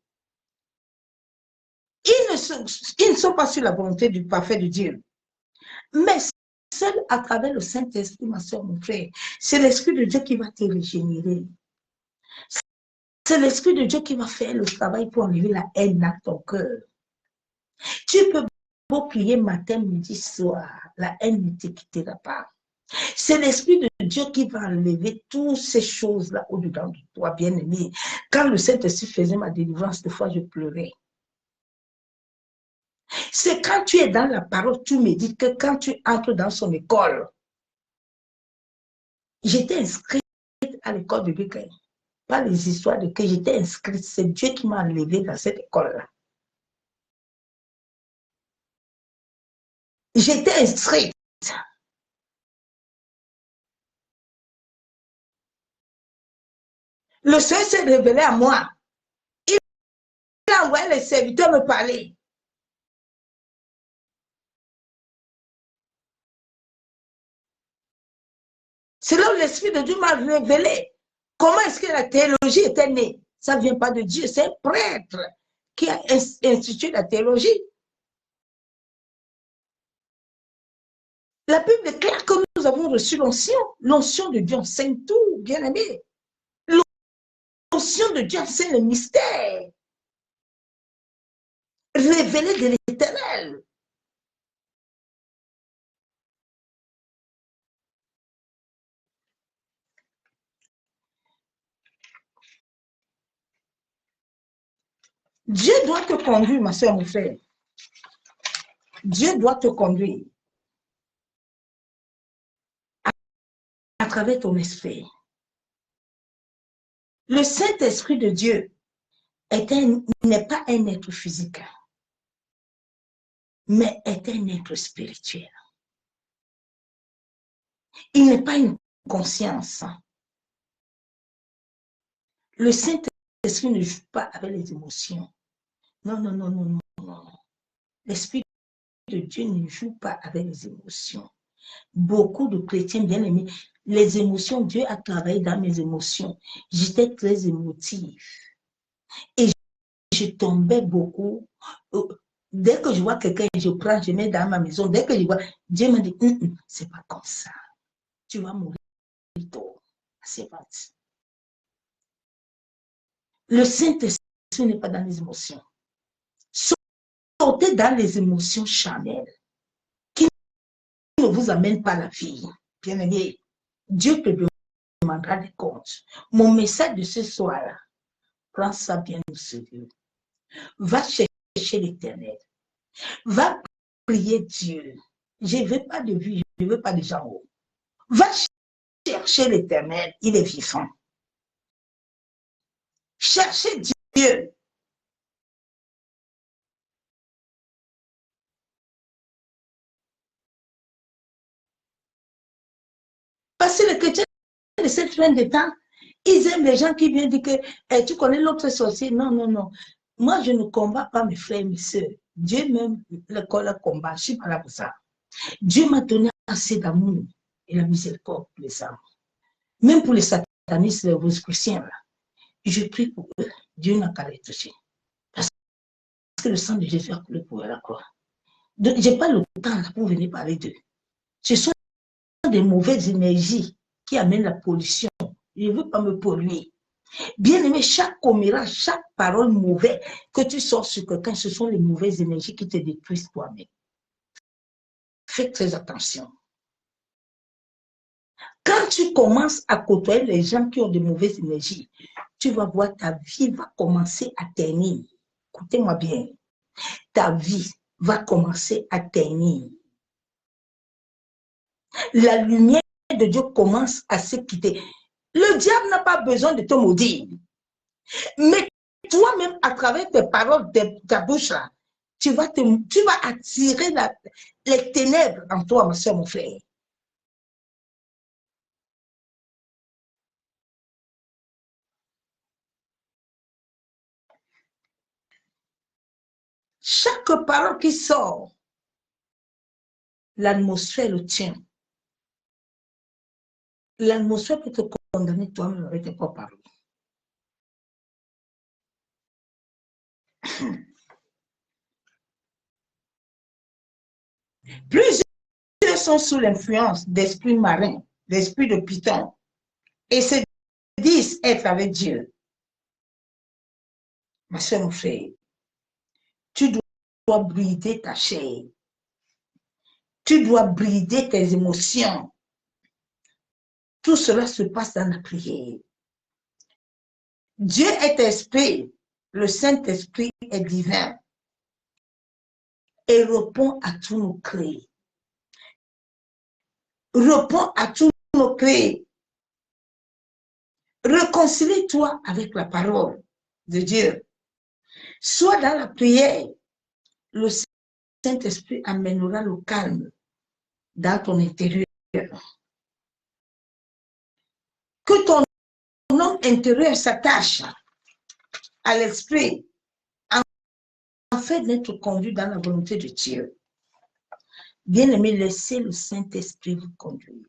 ils ne sont pas sur la volonté du parfait de Dieu. Mais seul à travers le Saint-Esprit, ma soeur, mon frère, c'est l'Esprit de Dieu qui va te régénérer. C'est l'Esprit de Dieu qui va faire le travail pour enlever la haine dans ton cœur. Tu peux beau prier matin, midi, soir, la haine ne te quittera pas. C'est l'Esprit de Dieu qui va enlever toutes ces choses-là au-dedans de toi, bien-aimé. Quand le Saint-Esprit faisait ma délivrance, des fois, je pleurais. C'est quand tu es dans la parole, tu me dis que quand tu entres dans son école, j'étais inscrite à l'école de Bécaye. Pas les histoires de que j'étais inscrite, c'est Dieu qui m'a enlevée dans cette école-là. J'étais inscrite. Le Seigneur s'est révélé à moi. Il a envoyé les serviteurs me parler. C'est là où l'Esprit de Dieu m'a révélé. Comment est-ce que la théologie était née? Ça ne vient pas de Dieu, c'est un prêtre qui a institué la théologie. La Bible déclare que nous avons reçu l'onction. L'onction de Dieu enseigne tout, bien aimé. L'onction de Dieu enseigne le mystère révélé de l'Éternel. Dieu doit te conduire, ma soeur, mon frère. Dieu doit te conduire à travers ton esprit. Le Saint-Esprit de Dieu n'est pas un être physique, mais est un être spirituel. Il n'est pas une conscience. Le Saint-Esprit ne joue pas avec les émotions. Non, non, non, non, non, non. L'Esprit de Dieu ne joue pas avec les émotions. Beaucoup de chrétiens bien-aimés, les émotions, Dieu a travaillé dans mes émotions. J'étais très émotive. Et je tombais beaucoup. Dès que je vois quelqu'un, je prends, je mets dans ma maison. Dès que je vois, Dieu m'a dit, c'est pas comme ça. Tu vas mourir tôt. C'est parti. Le Saint-Esprit n'est pas dans les émotions. Sortez dans les émotions charnelles qui ne vous amènent pas à la vie. Bien aimé, Dieu te demandera des comptes. Mon message de ce soir-là, prends ça bien au sérieux. Va chercher l'Éternel. Va prier Dieu. Je ne veux pas de vie, je ne veux pas de gens hauts. Va chercher l'Éternel, il est vivant. Cherchez Dieu. Parce que les chrétiens de cette fin de temps, ils aiment les gens qui viennent dire que tu connais l'autre sorcier. Non, non, non. Moi, je ne combats pas mes frères et mes soeurs. Dieu même le combat. Je ne suis pas là pour ça. Dieu m'a donné assez d'amour et la miséricorde pour les âmes. Même pour les satanistes, les rosicruciens, là. Je prie pour eux. Dieu n'a qu'à les toucher. Parce que le sang de Jésus a coulé pour eux à la croix. Je n'ai pas le temps là, pour venir parler d'eux. Ce sont des mauvaises énergies qui amènent la pollution. Je ne veux pas me polluer. Bien aimé, chaque commérage, chaque parole mauvaise que tu sors sur quelqu'un, ce sont les mauvaises énergies qui te détruisent toi-même. Fais très attention. Quand tu commences à côtoyer les gens qui ont de mauvaises énergies, tu vas voir ta vie va commencer à ternir. Écoutez-moi bien. Ta vie va commencer à ternir. La lumière de Dieu commence à se quitter. Le diable n'a pas besoin de te maudire. Mais toi-même, à travers tes paroles de ta bouche, là, tu vas attirer les ténèbres en toi, ma soeur, mon frère. Chaque parole qui sort, l'atmosphère le tient. L'atmosphère peut te condamner toi-même avec tes propres paroles. Plusieurs sont sous l'influence d'esprits marins, d'esprits de Python, et se disent être avec Dieu. Ma soeur, mon frère, tu dois brider ta chair. Tu dois brider tes émotions. Tout cela se passe dans la prière. Dieu est esprit. Le Saint-Esprit est divin et répond à tous nos cris. Répond à tous nos cris. Réconcilie-toi avec la parole de Dieu. Sois dans la prière. Le Saint-Esprit amènera le calme dans ton intérieur. Que ton homme intérieur s'attache à l'esprit afin d'être conduit dans la volonté de Dieu. Bien-aimé, laissez le Saint-Esprit vous conduire.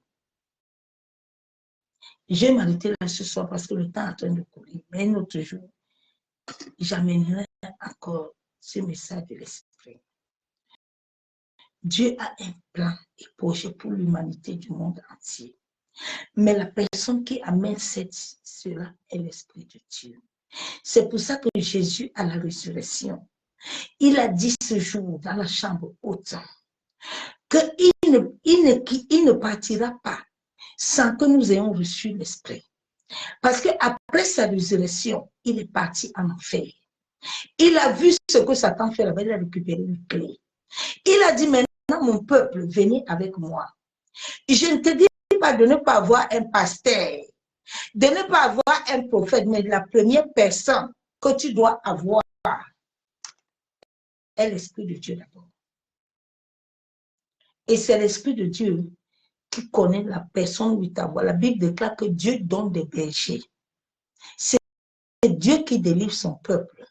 Je vais m'arrêter là ce soir parce que le temps est en train de courir. Mais un autre jour, j'amènerai encore ce message de l'Esprit. Dieu a un plan et projet pour l'humanité du monde entier. Mais la personne qui amène cela est l'Esprit de Dieu. C'est pour ça que Jésus, à la résurrection, il a dit ce jour dans la chambre haute qu'il ne partira pas sans que nous ayons reçu l'Esprit. Parce qu'après sa résurrection, il est parti en enfer. Il a vu ce que Satan fait là-bas, il a récupéré une clé. Il a dit maintenant, mon peuple, venez avec moi. Je ne te dis pas de ne pas avoir un pasteur, de ne pas avoir un prophète, mais la première personne que tu dois avoir est l'Esprit de Dieu d'abord. Et c'est l'Esprit de Dieu qui connaît la personne où il t'envoie. La Bible déclare que Dieu donne des bergers. C'est Dieu qui délivre son peuple.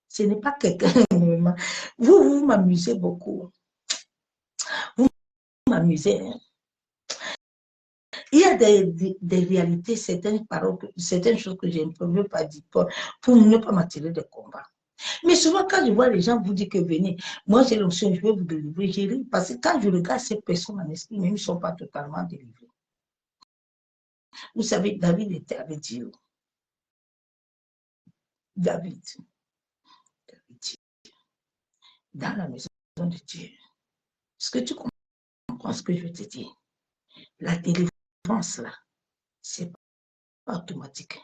Ce n'est pas quelqu'un. Vous m'amusez beaucoup. Vous m'amusez. Hein? Il y a des réalités, certaines paroles, certaines choses que je ne veux pas dire pour ne pas m'attirer de combat. Mais souvent, quand je vois les gens vous dire que venez, moi j'ai l'option, je vais vous délivrer, j'ai ri, parce que quand je regarde ces personnes en esprit, même ils ne sont pas totalement délivrés. Vous savez, David était avec Dieu. David, dans la maison de Dieu. Est-ce que tu comprends ce que je veux te dire? La délivrance, là, c'est pas automatique.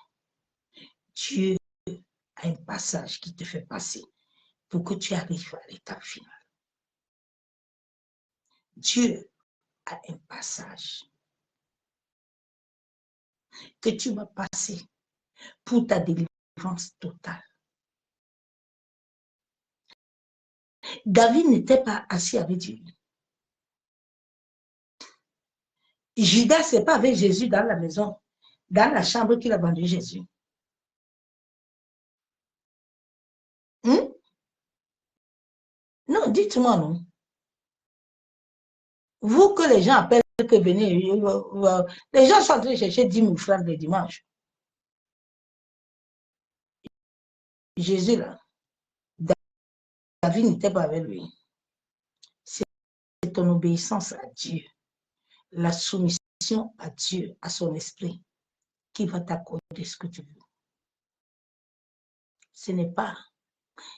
Dieu a un passage qui te fait passer pour que tu arrives à l'étape finale. Dieu a un passage que tu vas passer pour ta délivrance totale. David n'était pas assis avec Dieu. Judas n'est pas avec Jésus dans la maison, dans la chambre qu'il a vendu Jésus. Non, dites-moi non. Vous que les gens appellent que venez, les gens sont en train de chercher 10 000 francs le dimanche. Jésus, là, David n'était pas avec lui. C'est ton obéissance à Dieu, la soumission à Dieu, à son esprit, qui va t'accorder ce que tu veux. Ce n'est pas,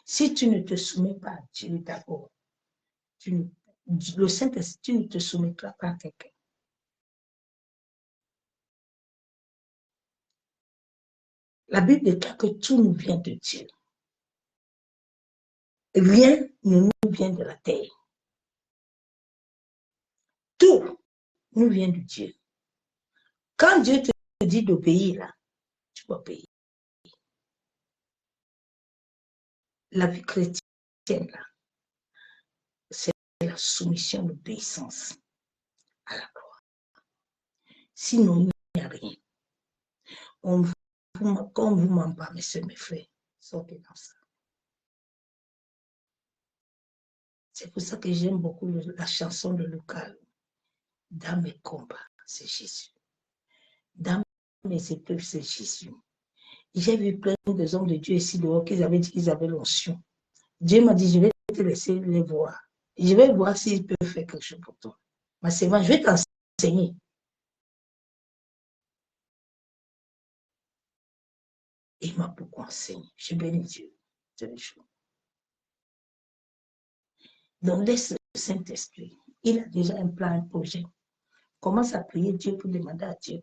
si tu ne te soumets pas à Dieu d'abord, le Saint-Esprit, tu ne te soumettras pas à quelqu'un. La Bible déclare que tout nous vient de Dieu. Rien ne nous vient de la terre. Tout nous vient de Dieu. Quand Dieu te dit d'obéir, là, tu vas obéir. La vie chrétienne, là, c'est la soumission, l'obéissance à la gloire. Sinon, il n'y a rien. Quand on vous ment pas, mes soeurs, mes frères, sortez dans ça. C'est pour ça que j'aime beaucoup la chanson de Lucas. Dans mes combats, c'est Jésus. Dans mes épreuves, c'est Jésus. J'ai vu plein de hommes de Dieu ici dehors qui avaient dit qu'ils avaient l'onction. Dieu m'a dit, je vais te laisser les voir. Je vais voir s'ils peuvent faire quelque chose pour toi. Mais c'est bon, je vais t'enseigner. Il m'a beaucoup enseigné. Je bénis Dieu tous les jours. Donc, laisse le Saint-Esprit. Il a déjà un plan, un projet. Commence à prier Dieu pour demander à Dieu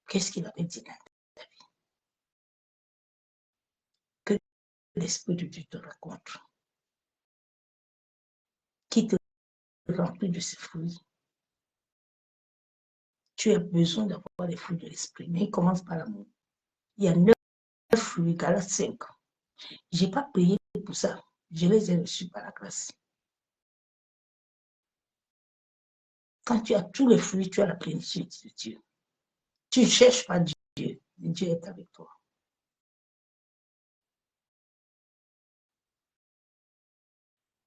qu'est-ce qu'il avait dit dans ta vie. Que l'Esprit de Dieu te rencontre. Qui te remplit de ses fruits. Tu as besoin d'avoir les fruits de l'Esprit. Mais il commence par l'amour. Il y a 9 fruits, Galates 5. Je n'ai pas prié pour ça. Je les ai reçus par la grâce. Quand tu as tous les fruits, tu as la plénitude de Dieu. Tu ne cherches pas Dieu. Dieu est avec toi.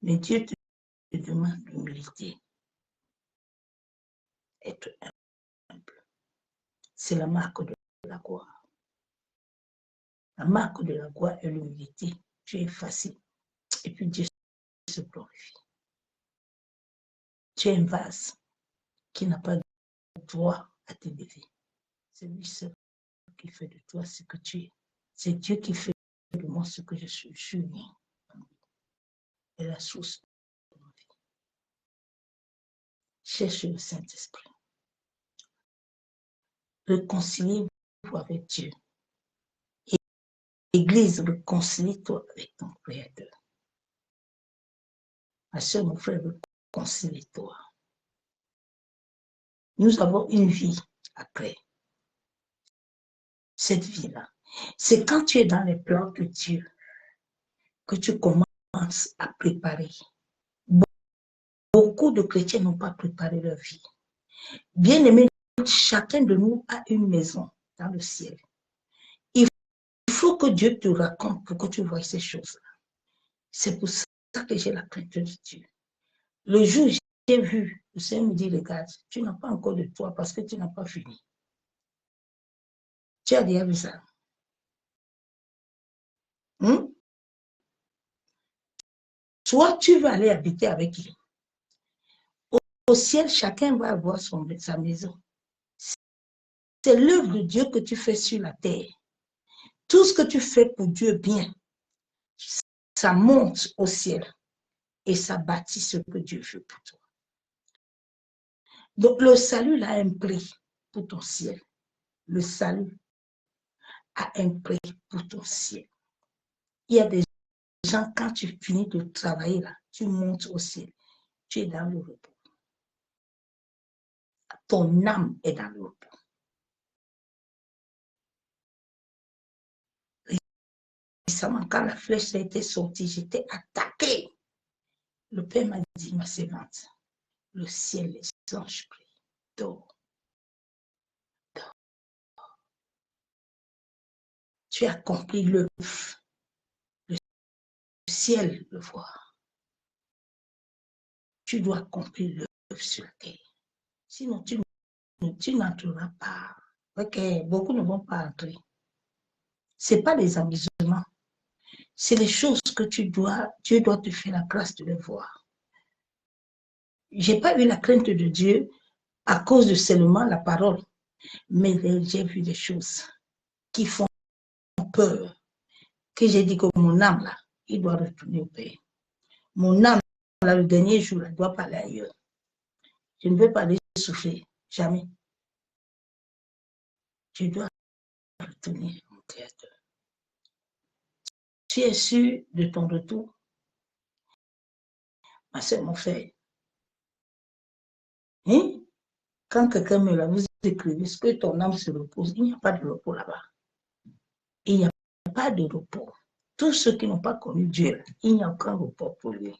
Mais Dieu te demande l'humilité. Être humble. C'est la marque de la gloire. La marque de la gloire est l'humilité. Tu es effacé. Et puis Dieu se glorifie. Tu es un vase qui n'a pas de droit à t'élever. C'est lui seul qui fait de toi ce que tu es. C'est Dieu qui fait de moi ce que je suis. Je suis né. Et la source de ma vie. Cherche le Saint-Esprit. Réconciliez-vous avec Dieu. Église, réconcilie-toi avec ton Créateur. Ma soeur, mon frère, réconcilie-toi. Nous avons une vie après. Cette vie-là. C'est quand tu es dans les plans de Dieu que tu commences à préparer. Beaucoup de chrétiens n'ont pas préparé leur vie. Bien aimé, chacun de nous a une maison dans le ciel. Il faut que Dieu te raconte pour que tu vois ces choses-là. C'est pour ça que j'ai la crainte de Dieu. Le jour où j'ai vu, le Seigneur me dit, regarde, tu n'as pas encore de toi parce que tu n'as pas fini. Tu as déjà vu ça? Toi, tu vas aller habiter avec lui. Au ciel, chacun va avoir sa maison. C'est l'œuvre de Dieu que tu fais sur la terre. Tout ce que tu fais pour Dieu bien, ça monte au ciel et ça bâtit ce que Dieu veut pour toi. Donc, le salut a un prix pour ton ciel. Le salut a un prix pour ton ciel. Il y a des gens, quand tu finis de travailler là, tu montes au ciel. Tu es dans le repos. Ton âme est dans le repos. Récemment, quand la flèche a été sortie, j'étais attaquée. Le Père m'a dit, ma servante, le ciel, les anges prient. Dors. Dors. Tu as accompli l'œuvre. Le ciel le voit. Tu dois accomplir l'œuvre sur la terre. Sinon, tu n'entreras pas. Ok, beaucoup ne vont pas entrer. Ce n'est pas des amusements. C'est les choses que Dieu doit te faire la grâce de les voir. Je n'ai pas eu la crainte de Dieu à cause de seulement la parole, mais j'ai vu des choses qui font peur, que j'ai dit que mon âme, là, il doit retourner au pays. Mon âme, là, le dernier jour, elle doit pas aller ailleurs. Je ne veux pas aller souffrir, jamais. Je dois retourner au Créateur. Tu es sûr de ton retour? Ma soeur, mon frère. Hein? Quand quelqu'un me l'a, vous écrivez, est-ce que ton âme se repose? Il n'y a pas de repos là-bas. Il n'y a pas de repos. Tous ceux qui n'ont pas connu Dieu, il n'y a aucun repos pour lui.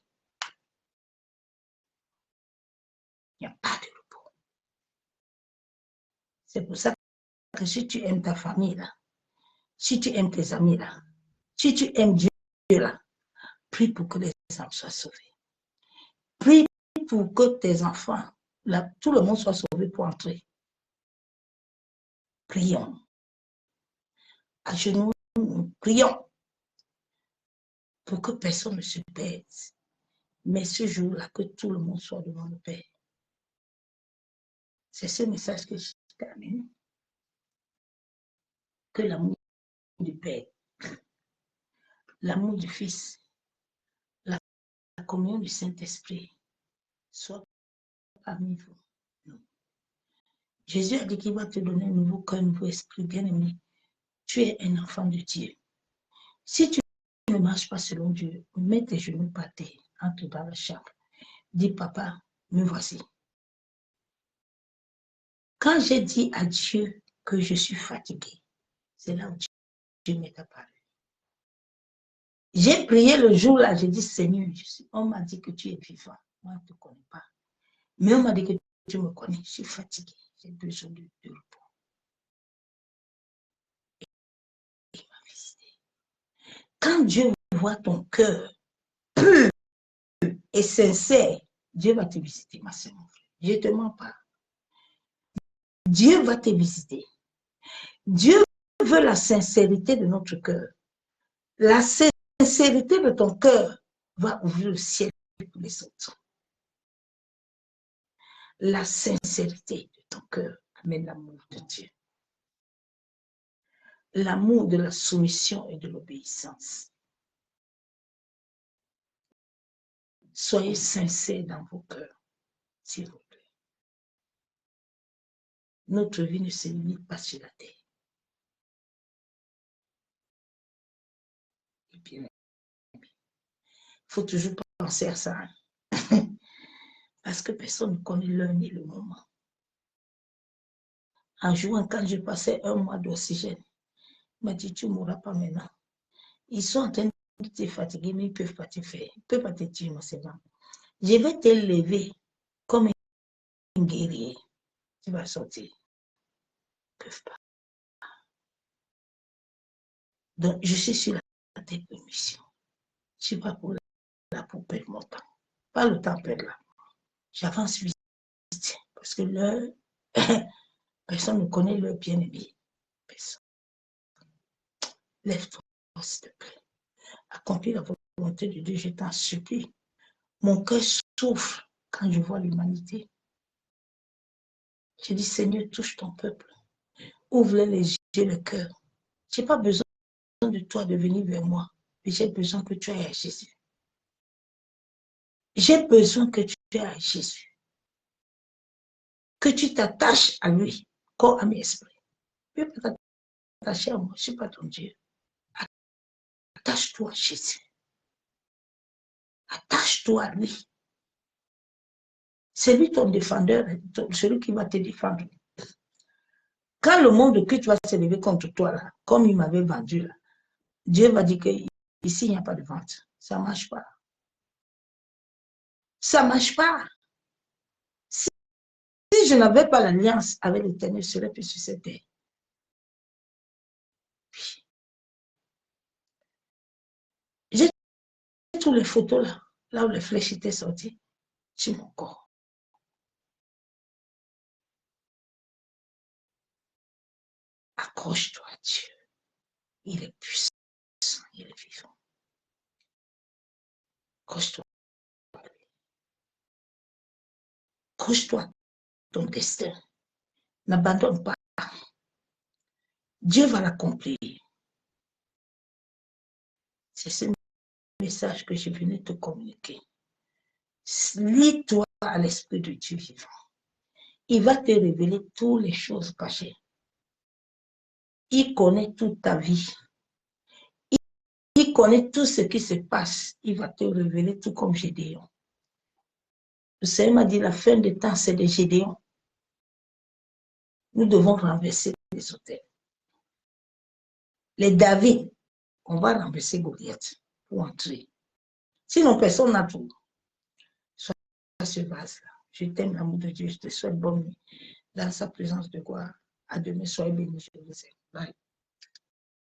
Il n'y a pas de repos. C'est pour ça que si tu aimes ta famille, là, si tu aimes tes amis, là, si tu aimes Dieu, là, prie pour que les âmes soient sauvées. Prie pour que tes enfants, là, tout le monde soit sauvé pour entrer. Prions. À genoux, prions pour que personne ne se perde. Mais ce jour-là, que tout le monde soit devant le Père. C'est ce message que je termine. Que l'amour du Père, l'amour du Fils, la communion du Saint-Esprit soit parmi vous. Non. Jésus a dit qu'il va te donner un nouveau cœur, un nouveau esprit, bien-aimé. Tu es un enfant de Dieu. Si tu ne marches pas selon Dieu, mets tes genoux par terre, entre dans la chambre. Dis, papa, me voici. Quand j'ai dit à Dieu que je suis fatigué, c'est là où Dieu m'est apparu. J'ai prié le jour-là, j'ai dit, Seigneur, on m'a dit que tu es vivant. Moi, je ne te connais pas. Mais on m'a dit que tu me connais. Je suis fatigué. J'ai besoin de repos. Et il m'a visité. Quand Dieu voit ton cœur pur et sincère, Dieu va te visiter, ma soeur, mon frère. Je ne te mens pas. Dieu va te visiter. Dieu veut la sincérité de notre cœur. La sincérité de ton cœur va ouvrir le ciel pour les autres. La sincérité de ton cœur amène l'amour de Dieu. L'amour de la soumission et de l'obéissance. Soyez sincères dans vos cœurs, s'il vous plaît. Notre vie ne se limite pas sur la terre. Et bien, il faut toujours penser à ça. Parce que personne ne connaît l'heure ni le moment. En jouant, quand je passais un mois d'oxygène, il m'a dit, tu ne mourras pas maintenant. Ils sont en train de te fatiguer, mais ils ne peuvent pas te faire. Ils ne peuvent pas te tuer, moi, c'est bon. Je vais te lever comme un guerrier. Tu vas sortir. Ils ne peuvent pas. Donc, je suis sur la dépermission. Je ne suis pas là pour perdre mon temps. Pas le temps perdre là. J'avance vite. Parce que l'heure, personne ne connaît l'heure bien-aimée. Personne. Lève-toi, s'il te plaît. Accomplis la volonté de Dieu, je t'en supplie. Mon cœur souffre quand je vois l'humanité. Je dis, Seigneur, touche ton peuple. Ouvre les yeux, le cœur. Je n'ai pas besoin de toi de venir vers moi, mais j'ai besoin que tu ailles à Jésus. J'ai besoin que tu ailles à Jésus. Que tu t'attaches à lui, corps, âme et esprit. Tu ne peux pas t'attacher à moi, je ne suis pas ton Dieu. Attache-toi à Jésus. Attache-toi à lui. C'est lui ton défendeur, celui qui va te défendre. Quand le monde que tu vas se lever contre toi, là, comme il m'avait vendu, là, Dieu va dire qu'ici, il n'y a pas de vente. Ça ne marche pas. Ça ne marche pas. Si je n'avais pas l'alliance avec l'Éternel, je serais plus sur cette terre. J'ai toutes les photos là où les flèches étaient sorties, sur mon corps. Accroche-toi à Dieu. Il est puissant, il est vivant. Accroche-toi à lui. Accroche-toi à ton destin. N'abandonne pas. Dieu va l'accomplir. C'est ce message que je venais te communiquer. Lie-toi à l'Esprit de Dieu vivant. Il va te révéler toutes les choses cachées. Il connaît toute ta vie. Il connaît tout ce qui se passe. Il va te révéler tout comme Gédéon. Le Seigneur m'a dit, la fin des temps, c'est de Gédéon. Nous devons renverser les autels. Les David, on va renverser Goliath pour entrer. Sinon, personne n'a tout. Sois à ce vase-là. Je t'aime, l'amour de Dieu. Je te souhaite bonne nuit. Dans sa présence de gloire. À demain, soyez bénis. Je vous aime. Bye.